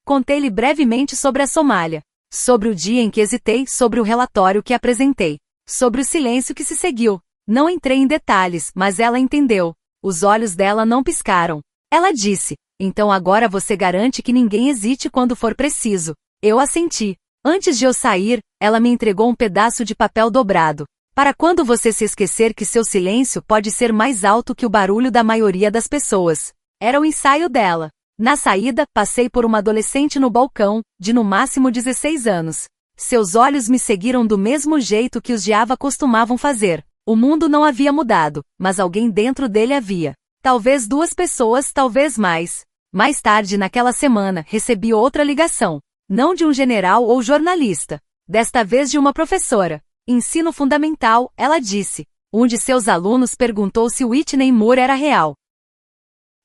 Contei-lhe brevemente sobre a Somália. Sobre o dia em que hesitei, sobre o relatório que apresentei. Sobre o silêncio que se seguiu. Não entrei em detalhes, mas ela entendeu. Os olhos dela não piscaram. Ela disse, então agora você garante que ninguém hesite quando for preciso. Eu assenti. Antes de eu sair, ela me entregou um pedaço de papel dobrado. Para quando você se esquecer que seu silêncio pode ser mais alto que o barulho da maioria das pessoas. Era o ensaio dela. Na saída, passei por uma adolescente no balcão, de no máximo 16 anos. Seus olhos me seguiram do mesmo jeito que os de Ava costumavam fazer. O mundo não havia mudado, mas alguém dentro dele havia. Talvez 2 pessoas, talvez mais. Mais tarde naquela semana, recebi outra ligação. Não de um general ou jornalista. Desta vez de uma professora. Ensino fundamental, ela disse. Um de seus alunos perguntou se Whitney Moore era real.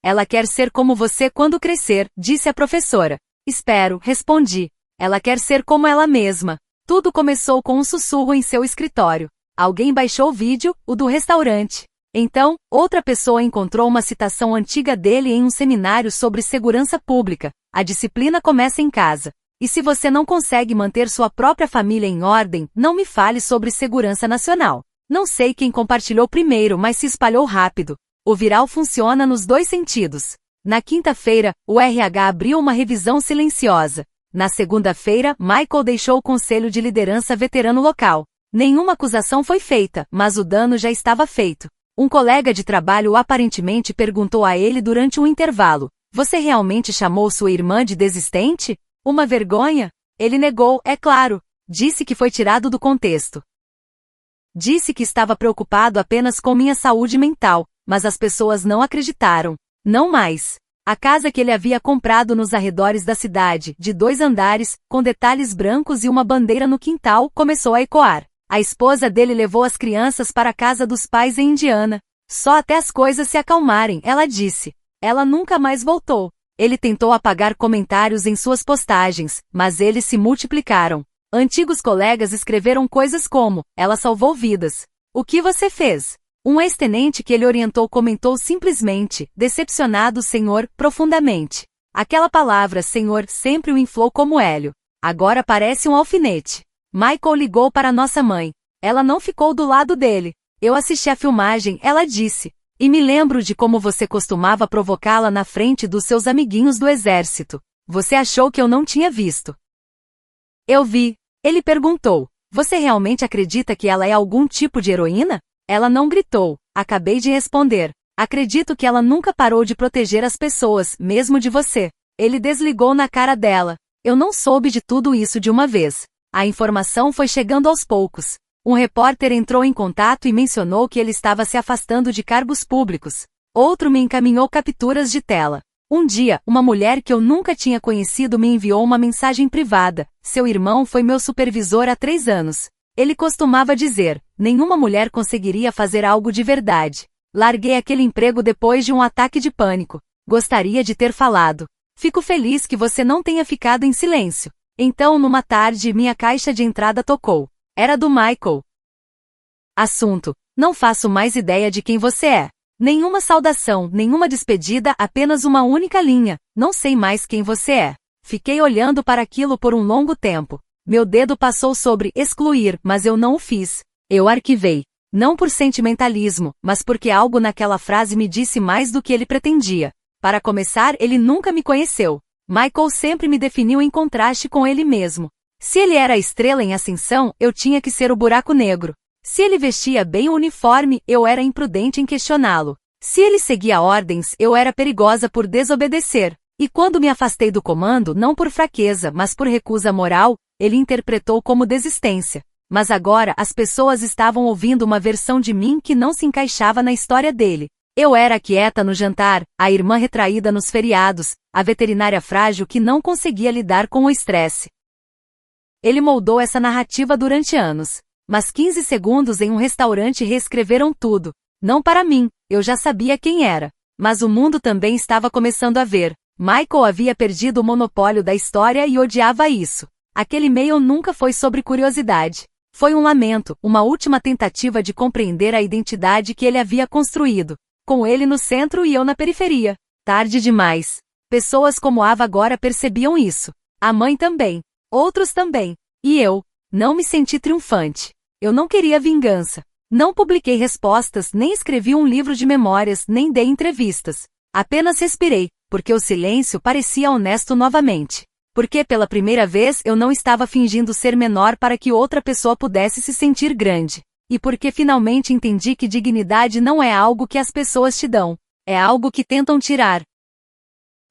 Ela quer ser como você quando crescer, disse a professora. Espero, respondi. Ela quer ser como ela mesma. Tudo começou com um sussurro em seu escritório. Alguém baixou o vídeo, o do restaurante. Então, outra pessoa encontrou uma citação antiga dele em um seminário sobre segurança pública. A disciplina começa em casa. E se você não consegue manter sua própria família em ordem, não me fale sobre segurança nacional. Não sei quem compartilhou primeiro, mas se espalhou rápido. O viral funciona nos 2 sentidos. Na quinta-feira, o RH abriu uma revisão silenciosa. Na segunda-feira, Michael deixou o conselho de liderança veterano local. Nenhuma acusação foi feita, mas o dano já estava feito. Um colega de trabalho aparentemente perguntou a ele durante um intervalo: "Você realmente chamou sua irmã de desistente? Uma vergonha?" Ele negou, é claro. Disse que foi tirado do contexto. Disse que estava preocupado apenas com minha saúde mental, mas as pessoas não acreditaram. Não mais. A casa que ele havia comprado nos arredores da cidade, de 2 andares, com detalhes brancos e uma bandeira no quintal, começou a ecoar. A esposa dele levou as crianças para a casa dos pais em Indiana. Só até as coisas se acalmarem, ela disse. Ela nunca mais voltou. Ele tentou apagar comentários em suas postagens, mas eles se multiplicaram. Antigos colegas escreveram coisas como: "Ela salvou vidas. O que você fez?" Um ex-tenente que ele orientou comentou simplesmente: "Decepcionado, senhor, profundamente." Aquela palavra, senhor, sempre o inflou como hélio. Agora parece um alfinete. Michael ligou para nossa mãe. Ela não ficou do lado dele. "Eu assisti a filmagem", ela disse. "E me lembro de como você costumava provocá-la na frente dos seus amiguinhos do exército. Você achou que eu não tinha visto?" "Eu vi." Ele perguntou: "Você realmente acredita que ela é algum tipo de heroína?" Ela não gritou. Acabei de responder. "Acredito que ela nunca parou de proteger as pessoas, mesmo de você." Ele desligou na cara dela. "Eu não soube de tudo isso de uma vez. A informação foi chegando aos poucos. Um repórter entrou em contato e mencionou que ele estava se afastando de cargos públicos. Outro me encaminhou capturas de tela. Um dia, uma mulher que eu nunca tinha conhecido me enviou uma mensagem privada. Seu irmão foi meu supervisor há 3 anos. Ele costumava dizer: nenhuma mulher conseguiria fazer algo de verdade. Larguei aquele emprego depois de um ataque de pânico. Gostaria de ter falado. Fico feliz que você não tenha ficado em silêncio." Então, numa tarde, minha caixa de entrada tocou. Era do Michael. Assunto: "Não faço mais ideia de quem você é. Nenhuma saudação, nenhuma despedida, apenas uma única linha. Não sei mais quem você é." Fiquei olhando para aquilo por um longo tempo. Meu dedo passou sobre excluir, mas eu não o fiz. Eu arquivei. Não por sentimentalismo, mas porque algo naquela frase me disse mais do que ele pretendia. Para começar, ele nunca me conheceu. Michael sempre me definiu em contraste com ele mesmo. Se ele era a estrela em ascensão, eu tinha que ser o buraco negro. Se ele vestia bem o uniforme, eu era imprudente em questioná-lo. Se ele seguia ordens, eu era perigosa por desobedecer. E quando me afastei do comando, não por fraqueza, mas por recusa moral, ele interpretou como desistência. Mas agora as pessoas estavam ouvindo uma versão de mim que não se encaixava na história dele. Eu era a quieta no jantar, a irmã retraída nos feriados, a veterinária frágil que não conseguia lidar com o estresse. Ele moldou essa narrativa durante anos. Mas 15 segundos em um restaurante reescreveram tudo. Não para mim, eu já sabia quem era. Mas o mundo também estava começando a ver. Michael havia perdido o monopólio da história e odiava isso. Aquele e-mail nunca foi sobre curiosidade. Foi um lamento, uma última tentativa de compreender a identidade que ele havia construído. Com ele no centro e eu na periferia. Tarde demais. Pessoas como Ava agora percebiam isso. A mãe também. Outros também. E eu? Não me senti triunfante. Eu não queria vingança. Não publiquei respostas, nem escrevi um livro de memórias, nem dei entrevistas. Apenas respirei, porque o silêncio parecia honesto novamente. Porque pela primeira vez eu não estava fingindo ser menor para que outra pessoa pudesse se sentir grande. E porque finalmente entendi que dignidade não é algo que as pessoas te dão. É algo que tentam tirar.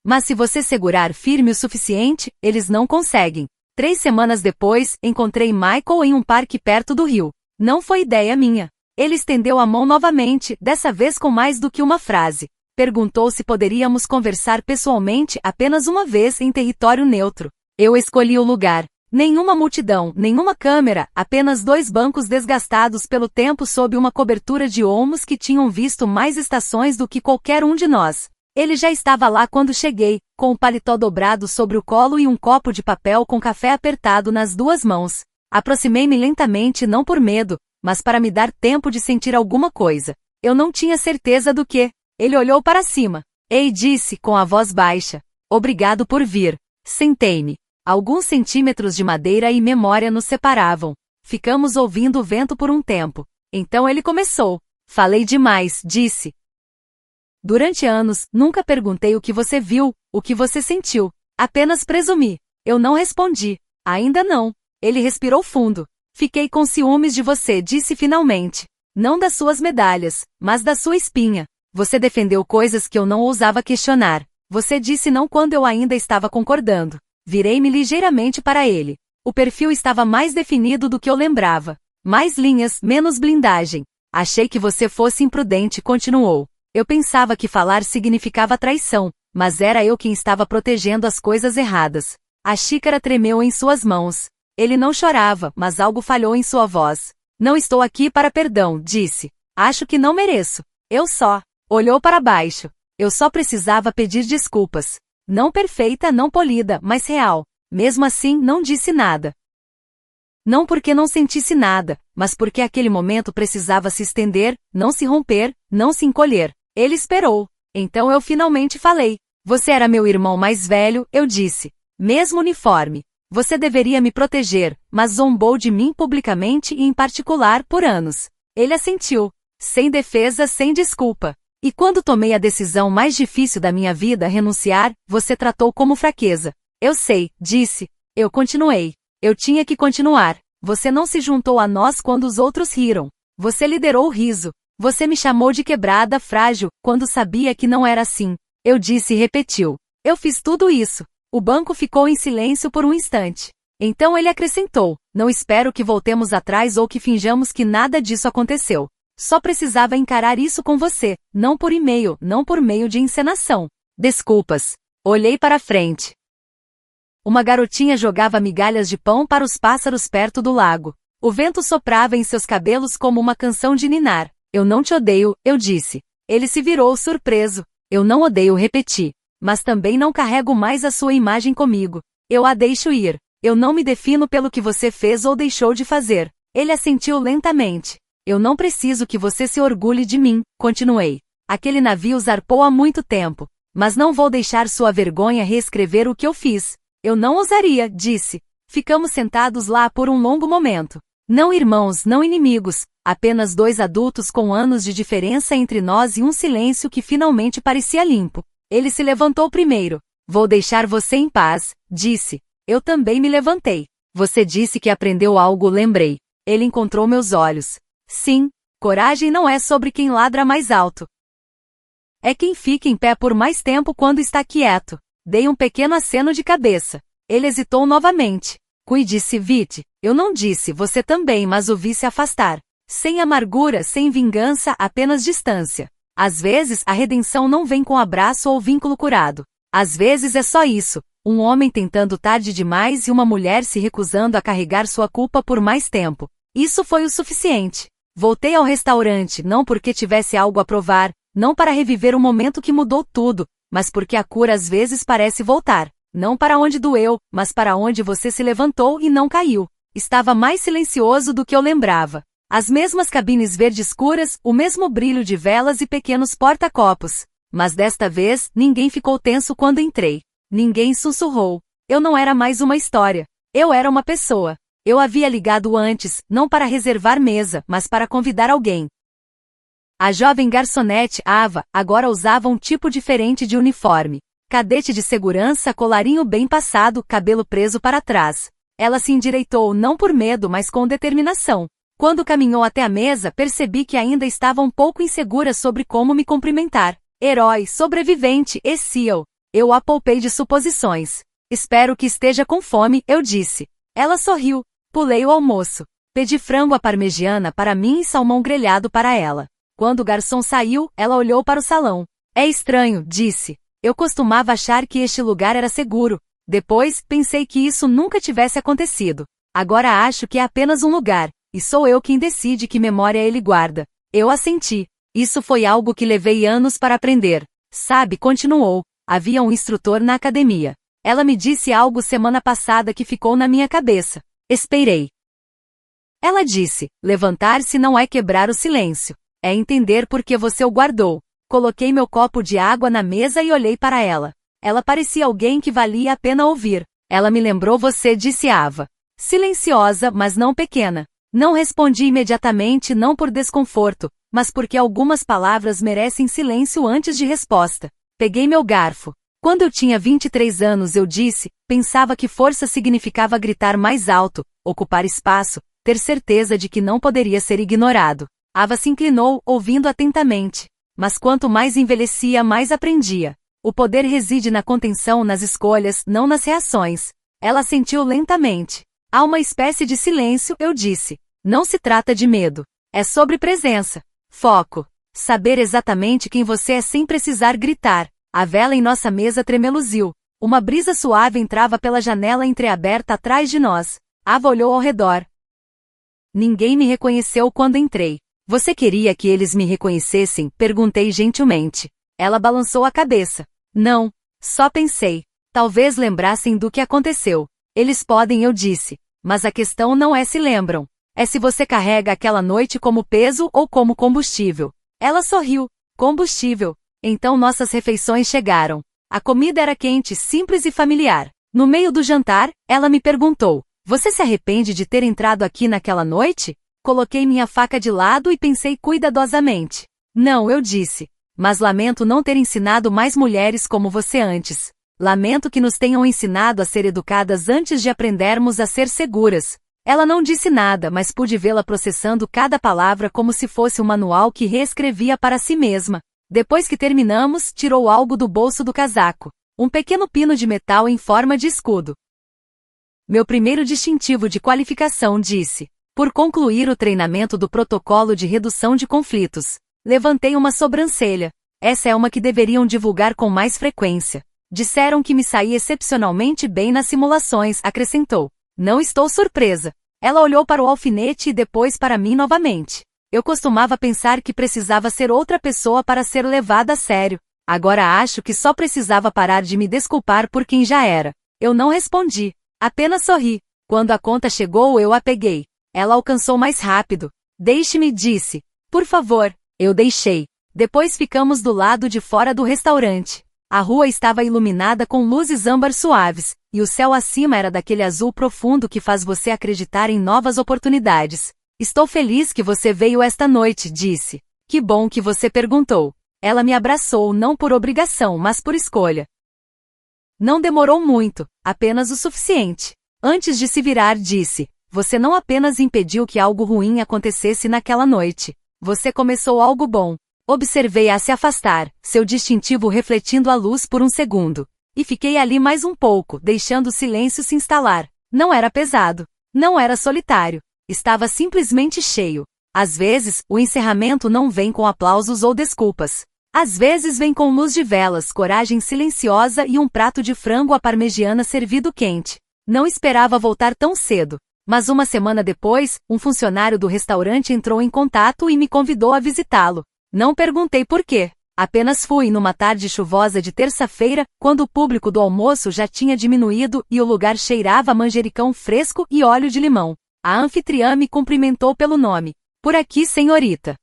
Mas se você segurar firme o suficiente, eles não conseguem. 3 semanas depois, encontrei Michael em um parque perto do rio. Não foi ideia minha. Ele estendeu a mão novamente, dessa vez com mais do que uma frase. Perguntou se poderíamos conversar pessoalmente apenas uma vez em território neutro. Eu escolhi o lugar. Nenhuma multidão, nenhuma câmera, apenas 2 bancos desgastados pelo tempo sob uma cobertura de olmos que tinham visto mais estações do que qualquer um de nós. Ele já estava lá quando cheguei, com o paletó dobrado sobre o colo e um copo de papel com café apertado nas 2 mãos. Aproximei-me lentamente não por medo, mas para me dar tempo de sentir alguma coisa. Eu não tinha certeza do que. Ele olhou para cima. Ei, disse com a voz baixa. Obrigado por vir. Sentei-me. Alguns centímetros de madeira e memória nos separavam. Ficamos ouvindo o vento por um tempo. Então ele começou. Falei demais, disse. Durante anos, nunca perguntei o que você viu, o que você sentiu. Apenas presumi. Eu não respondi. Ainda não. Ele respirou fundo. Fiquei com ciúmes de você, disse finalmente. Não das suas medalhas, mas da sua espinha. Você defendeu coisas que eu não ousava questionar. Você disse não quando eu ainda estava concordando. Virei-me ligeiramente para ele. O perfil estava mais definido do que eu lembrava. Mais linhas, menos blindagem. Achei que você fosse imprudente, continuou. Eu pensava que falar significava traição, mas era eu quem estava protegendo as coisas erradas. A xícara tremeu em suas mãos. Ele não chorava, mas algo falhou em sua voz. Não estou aqui para perdão, disse. Acho que não mereço. Eu só. Olhou para baixo. Eu só precisava pedir desculpas. Não perfeita, não polida, mas real. Mesmo assim, não disse nada. Não porque não sentisse nada, mas porque aquele momento precisava se estender, não se romper, não se encolher. Ele esperou. Então eu finalmente falei. Você era meu irmão mais velho, eu disse. Mesmo uniforme. Você deveria me proteger, mas zombou de mim publicamente e em particular por anos. Ele assentiu. Sem defesa, sem desculpa. E quando tomei a decisão mais difícil da minha vida, renunciar, você tratou como fraqueza. Eu sei, disse. Eu continuei. Eu tinha que continuar. Você não se juntou a nós quando os outros riram. Você liderou o riso. Você me chamou de quebrada, frágil, quando sabia que não era assim. Eu disse e repetiu. Eu fiz tudo isso. O banco ficou em silêncio por um instante. Então ele acrescentou. Não espero que voltemos atrás ou que finjamos que nada disso aconteceu. Só precisava encarar isso com você, não por e-mail, não por meio de encenação. Desculpas. Olhei para frente. Uma garotinha jogava migalhas de pão para os pássaros perto do lago. O vento soprava em seus cabelos como uma canção de ninar. Eu não te odeio, eu disse. Ele se virou surpreso. Eu não odeio, repeti. Mas também não carrego mais a sua imagem comigo. Eu a deixo ir. Eu não me defino pelo que você fez ou deixou de fazer. Ele assentiu lentamente. Eu não preciso que você se orgulhe de mim, continuei. Aquele navio zarpou há muito tempo. Mas não vou deixar sua vergonha reescrever o que eu fiz. Eu não ousaria, disse. Ficamos sentados lá por um longo momento. Não irmãos, não inimigos, apenas 2 adultos com anos de diferença entre nós e um silêncio que finalmente parecia limpo. Ele se levantou primeiro. Vou deixar você em paz, disse. Eu também me levantei. Você disse que aprendeu algo, lembrei. Ele encontrou meus olhos. Sim, coragem não é sobre quem ladra mais alto. É quem fica em pé por mais tempo quando está quieto. Dei um pequeno aceno de cabeça. Ele hesitou novamente. Cuide-se, Vite. Eu não disse você também, mas o vi se afastar. Sem amargura, sem vingança, apenas distância. Às vezes, a redenção não vem com abraço ou vínculo curado. Às vezes é só isso. Um homem tentando tarde demais e uma mulher se recusando a carregar sua culpa por mais tempo. Isso foi o suficiente. Voltei ao restaurante não porque tivesse algo a provar, não para reviver um momento que mudou tudo, mas porque a cura às vezes parece voltar. Não para onde doeu, mas para onde você se levantou e não caiu. Estava mais silencioso do que eu lembrava. As mesmas cabines verde escuras, o mesmo brilho de velas e pequenos porta-copos. Mas desta vez, ninguém ficou tenso quando entrei. Ninguém sussurrou. Eu não era mais uma história. Eu era uma pessoa. Eu havia ligado antes, não para reservar mesa, mas para convidar alguém. A jovem garçonete, Ava, agora usava um tipo diferente de uniforme. Cadete de segurança, colarinho bem passado, cabelo preso para trás. Ela se endireitou não por medo, mas com determinação. Quando caminhou até a mesa, percebi que ainda estava um pouco insegura sobre como me cumprimentar. Herói, sobrevivente e Seal. Eu a poupei de suposições. Espero que esteja com fome, eu disse. Ela sorriu. Pulei o almoço. Pedi frango à parmegiana para mim e salmão grelhado para ela. Quando o garçom saiu, ela olhou para o salão. É estranho, disse. Eu costumava achar que este lugar era seguro. Depois, pensei que isso nunca tivesse acontecido. Agora acho que é apenas um lugar, e sou eu quem decide que memória ele guarda. Eu assenti. Isso foi algo que levei anos para aprender. Sabe, continuou. Havia um instrutor na academia. Ela me disse algo semana passada que ficou na minha cabeça. Esperei. Ela disse, levantar-se não é quebrar o silêncio. É entender por que você o guardou. Coloquei meu copo de água na mesa e olhei para ela. Ela parecia alguém que valia a pena ouvir. Ela me lembrou você, disse Ava. Silenciosa, mas não pequena. Não respondi imediatamente, não por desconforto, mas porque algumas palavras merecem silêncio antes de resposta. Peguei meu garfo. Quando eu tinha 23 anos, eu disse, pensava que força significava gritar mais alto, ocupar espaço, ter certeza de que não poderia ser ignorado. Ava se inclinou, ouvindo atentamente. Mas quanto mais envelhecia, mais aprendia. O poder reside na contenção, nas escolhas, não nas reações. Ela sentiu lentamente. Há uma espécie de silêncio, eu disse. Não se trata de medo. É sobre presença. Foco. Saber exatamente quem você é sem precisar gritar. A vela em nossa mesa tremeluziu. Uma brisa suave entrava pela janela entreaberta atrás de nós. Ava olhou ao redor. Ninguém me reconheceu quando entrei. Você queria que eles me reconhecessem? Perguntei gentilmente. Ela balançou a cabeça. Não. Só pensei. Talvez lembrassem do que aconteceu. Eles podem, eu disse. Mas a questão não é se lembram. É se você carrega aquela noite como peso ou como combustível. Ela sorriu. Combustível. Então nossas refeições chegaram. A comida era quente, simples e familiar. No meio do jantar, ela me perguntou. Você se arrepende de ter entrado aqui naquela noite? Coloquei minha faca de lado e pensei cuidadosamente. Não, eu disse. Mas lamento não ter ensinado mais mulheres como você antes. Lamento que nos tenham ensinado a ser educadas antes de aprendermos a ser seguras. Ela não disse nada, mas pude vê-la processando cada palavra como se fosse um manual que reescrevia para si mesma. Depois que terminamos, tirou algo do bolso do casaco. Um pequeno pino de metal em forma de escudo. Meu primeiro distintivo de qualificação, disse. Por concluir o treinamento do protocolo de redução de conflitos. Levantei uma sobrancelha. Essa é uma que deveriam divulgar com mais frequência. Disseram que me saí excepcionalmente bem nas simulações, acrescentou. Não estou surpresa. Ela olhou para o alfinete e depois para mim novamente. Eu costumava pensar que precisava ser outra pessoa para ser levada a sério. Agora acho que só precisava parar de me desculpar por quem já era. Eu não respondi. Apenas sorri. Quando a conta chegou, eu a peguei. Ela alcançou mais rápido. Deixe-me, disse. Por favor. Eu deixei. Depois ficamos do lado de fora do restaurante. A rua estava iluminada com luzes âmbar suaves, e o céu acima era daquele azul profundo que faz você acreditar em novas oportunidades. Estou feliz que você veio esta noite, disse. Que bom que você perguntou. Ela me abraçou não por obrigação, mas por escolha. Não demorou muito, apenas o suficiente. Antes de se virar, disse. Você não apenas impediu que algo ruim acontecesse naquela noite. Você começou algo bom. Observei-a se afastar, seu distintivo refletindo a luz por um segundo. E fiquei ali mais um pouco, deixando o silêncio se instalar. Não era pesado. Não era solitário. Estava simplesmente cheio. Às vezes, o encerramento não vem com aplausos ou desculpas. Às vezes vem com luz de velas, coragem silenciosa e um prato de frango à parmegiana servido quente. Não esperava voltar tão cedo. Mas uma semana depois, um funcionário do restaurante entrou em contato e me convidou a visitá-lo. Não perguntei por quê. Apenas fui numa tarde chuvosa de terça-feira, quando o público do almoço já tinha diminuído e o lugar cheirava a manjericão fresco e óleo de limão. A anfitriã me cumprimentou pelo nome. Por aqui, senhorita.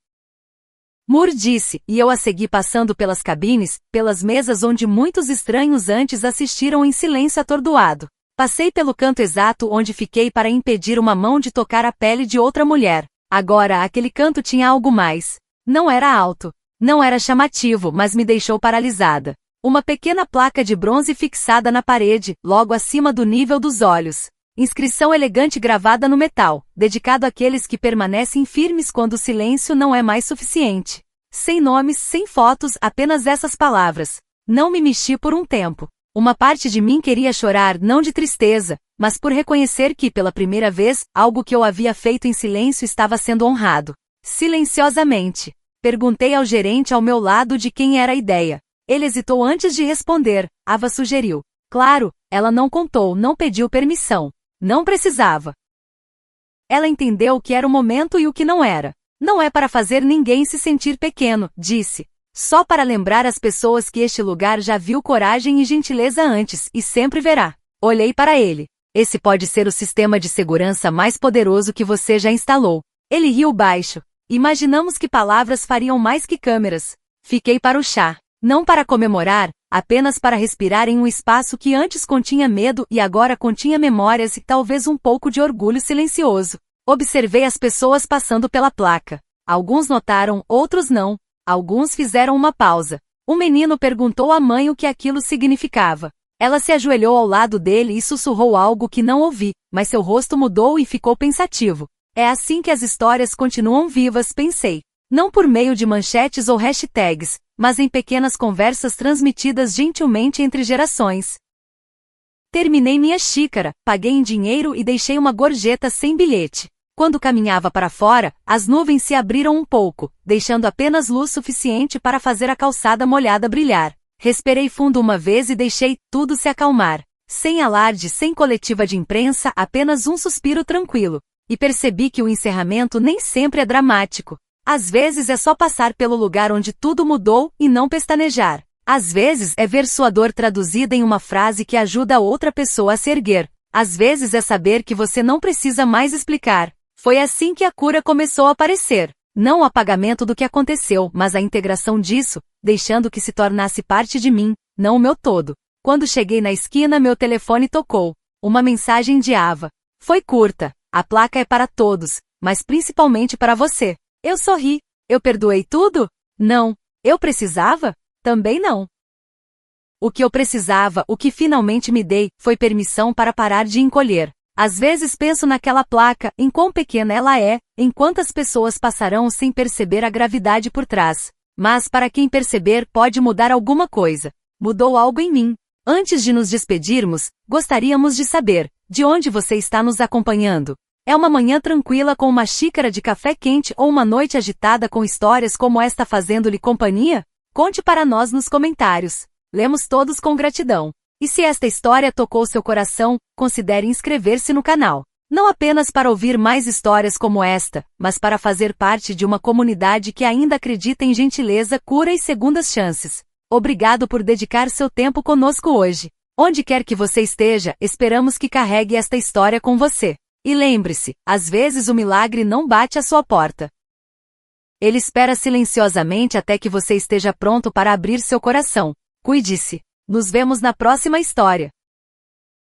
Moore disse, e eu a segui passando pelas cabines, pelas mesas onde muitos estranhos antes assistiram em silêncio atordoado. Passei pelo canto exato onde fiquei para impedir uma mão de tocar a pele de outra mulher. Agora aquele canto tinha algo mais. Não era alto. Não era chamativo, mas me deixou paralisada. Uma pequena placa de bronze fixada na parede, logo acima do nível dos olhos. Inscrição elegante gravada no metal, dedicado àqueles que permanecem firmes quando o silêncio não é mais suficiente. Sem nomes, sem fotos, apenas essas palavras. Não me mexi por um tempo. Uma parte de mim queria chorar não de tristeza, mas por reconhecer que, pela primeira vez, algo que eu havia feito em silêncio estava sendo honrado. Silenciosamente. Perguntei ao gerente ao meu lado de quem era a ideia. Ele hesitou antes de responder. Ava sugeriu. Claro, ela não contou, não pediu permissão. Não precisava. Ela entendeu o que era o momento e o que não era. Não é para fazer ninguém se sentir pequeno, disse. Só para lembrar as pessoas que este lugar já viu coragem e gentileza antes, e sempre verá. Olhei para ele. Esse pode ser o sistema de segurança mais poderoso que você já instalou. Ele riu baixo. Imaginamos que palavras fariam mais que câmeras. Fiquei para o chá. Não para comemorar, apenas para respirar em um espaço que antes continha medo e agora continha memórias e talvez um pouco de orgulho silencioso. Observei as pessoas passando pela placa. Alguns notaram, outros não. Alguns fizeram uma pausa. Um menino perguntou à mãe o que aquilo significava. Ela se ajoelhou ao lado dele e sussurrou algo que não ouvi, mas seu rosto mudou e ficou pensativo. É assim que as histórias continuam vivas, pensei. Não por meio de manchetes ou hashtags, mas em pequenas conversas transmitidas gentilmente entre gerações. Terminei minha xícara, paguei em dinheiro e deixei uma gorjeta sem bilhete. Quando caminhava para fora, as nuvens se abriram um pouco, deixando apenas luz suficiente para fazer a calçada molhada brilhar. Respirei fundo uma vez e deixei tudo se acalmar. Sem alarde, sem coletiva de imprensa, apenas um suspiro tranquilo. E percebi que o encerramento nem sempre é dramático. Às vezes é só passar pelo lugar onde tudo mudou e não pestanejar. Às vezes é ver sua dor traduzida em uma frase que ajuda a outra pessoa a se erguer. Às vezes é saber que você não precisa mais explicar. Foi assim que a cura começou a aparecer. Não o apagamento do que aconteceu, mas a integração disso, deixando que se tornasse parte de mim, não o meu todo. Quando cheguei na esquina, meu telefone tocou. Uma mensagem de Ava. Foi curta. A placa é para todos, mas principalmente para você. Eu sorri. Eu perdoei tudo? Não. Eu precisava? Também não. O que eu precisava, o que finalmente me dei, foi permissão para parar de encolher. Às vezes penso naquela placa, em quão pequena ela é, em quantas pessoas passarão sem perceber a gravidade por trás. Mas para quem perceber pode mudar alguma coisa. Mudou algo em mim. Antes de nos despedirmos, gostaríamos de saber, de onde você está nos acompanhando? É uma manhã tranquila com uma xícara de café quente ou uma noite agitada com histórias como esta fazendo-lhe companhia? Conte para nós nos comentários. Lemos todos com gratidão. E se esta história tocou seu coração, considere inscrever-se no canal. Não apenas para ouvir mais histórias como esta, mas para fazer parte de uma comunidade que ainda acredita em gentileza, cura e segundas chances. Obrigado por dedicar seu tempo conosco hoje. Onde quer que você esteja, esperamos que carregue esta história com você. E lembre-se, às vezes o milagre não bate à sua porta. Ele espera silenciosamente até que você esteja pronto para abrir seu coração. Cuide-se. Nos vemos na próxima história.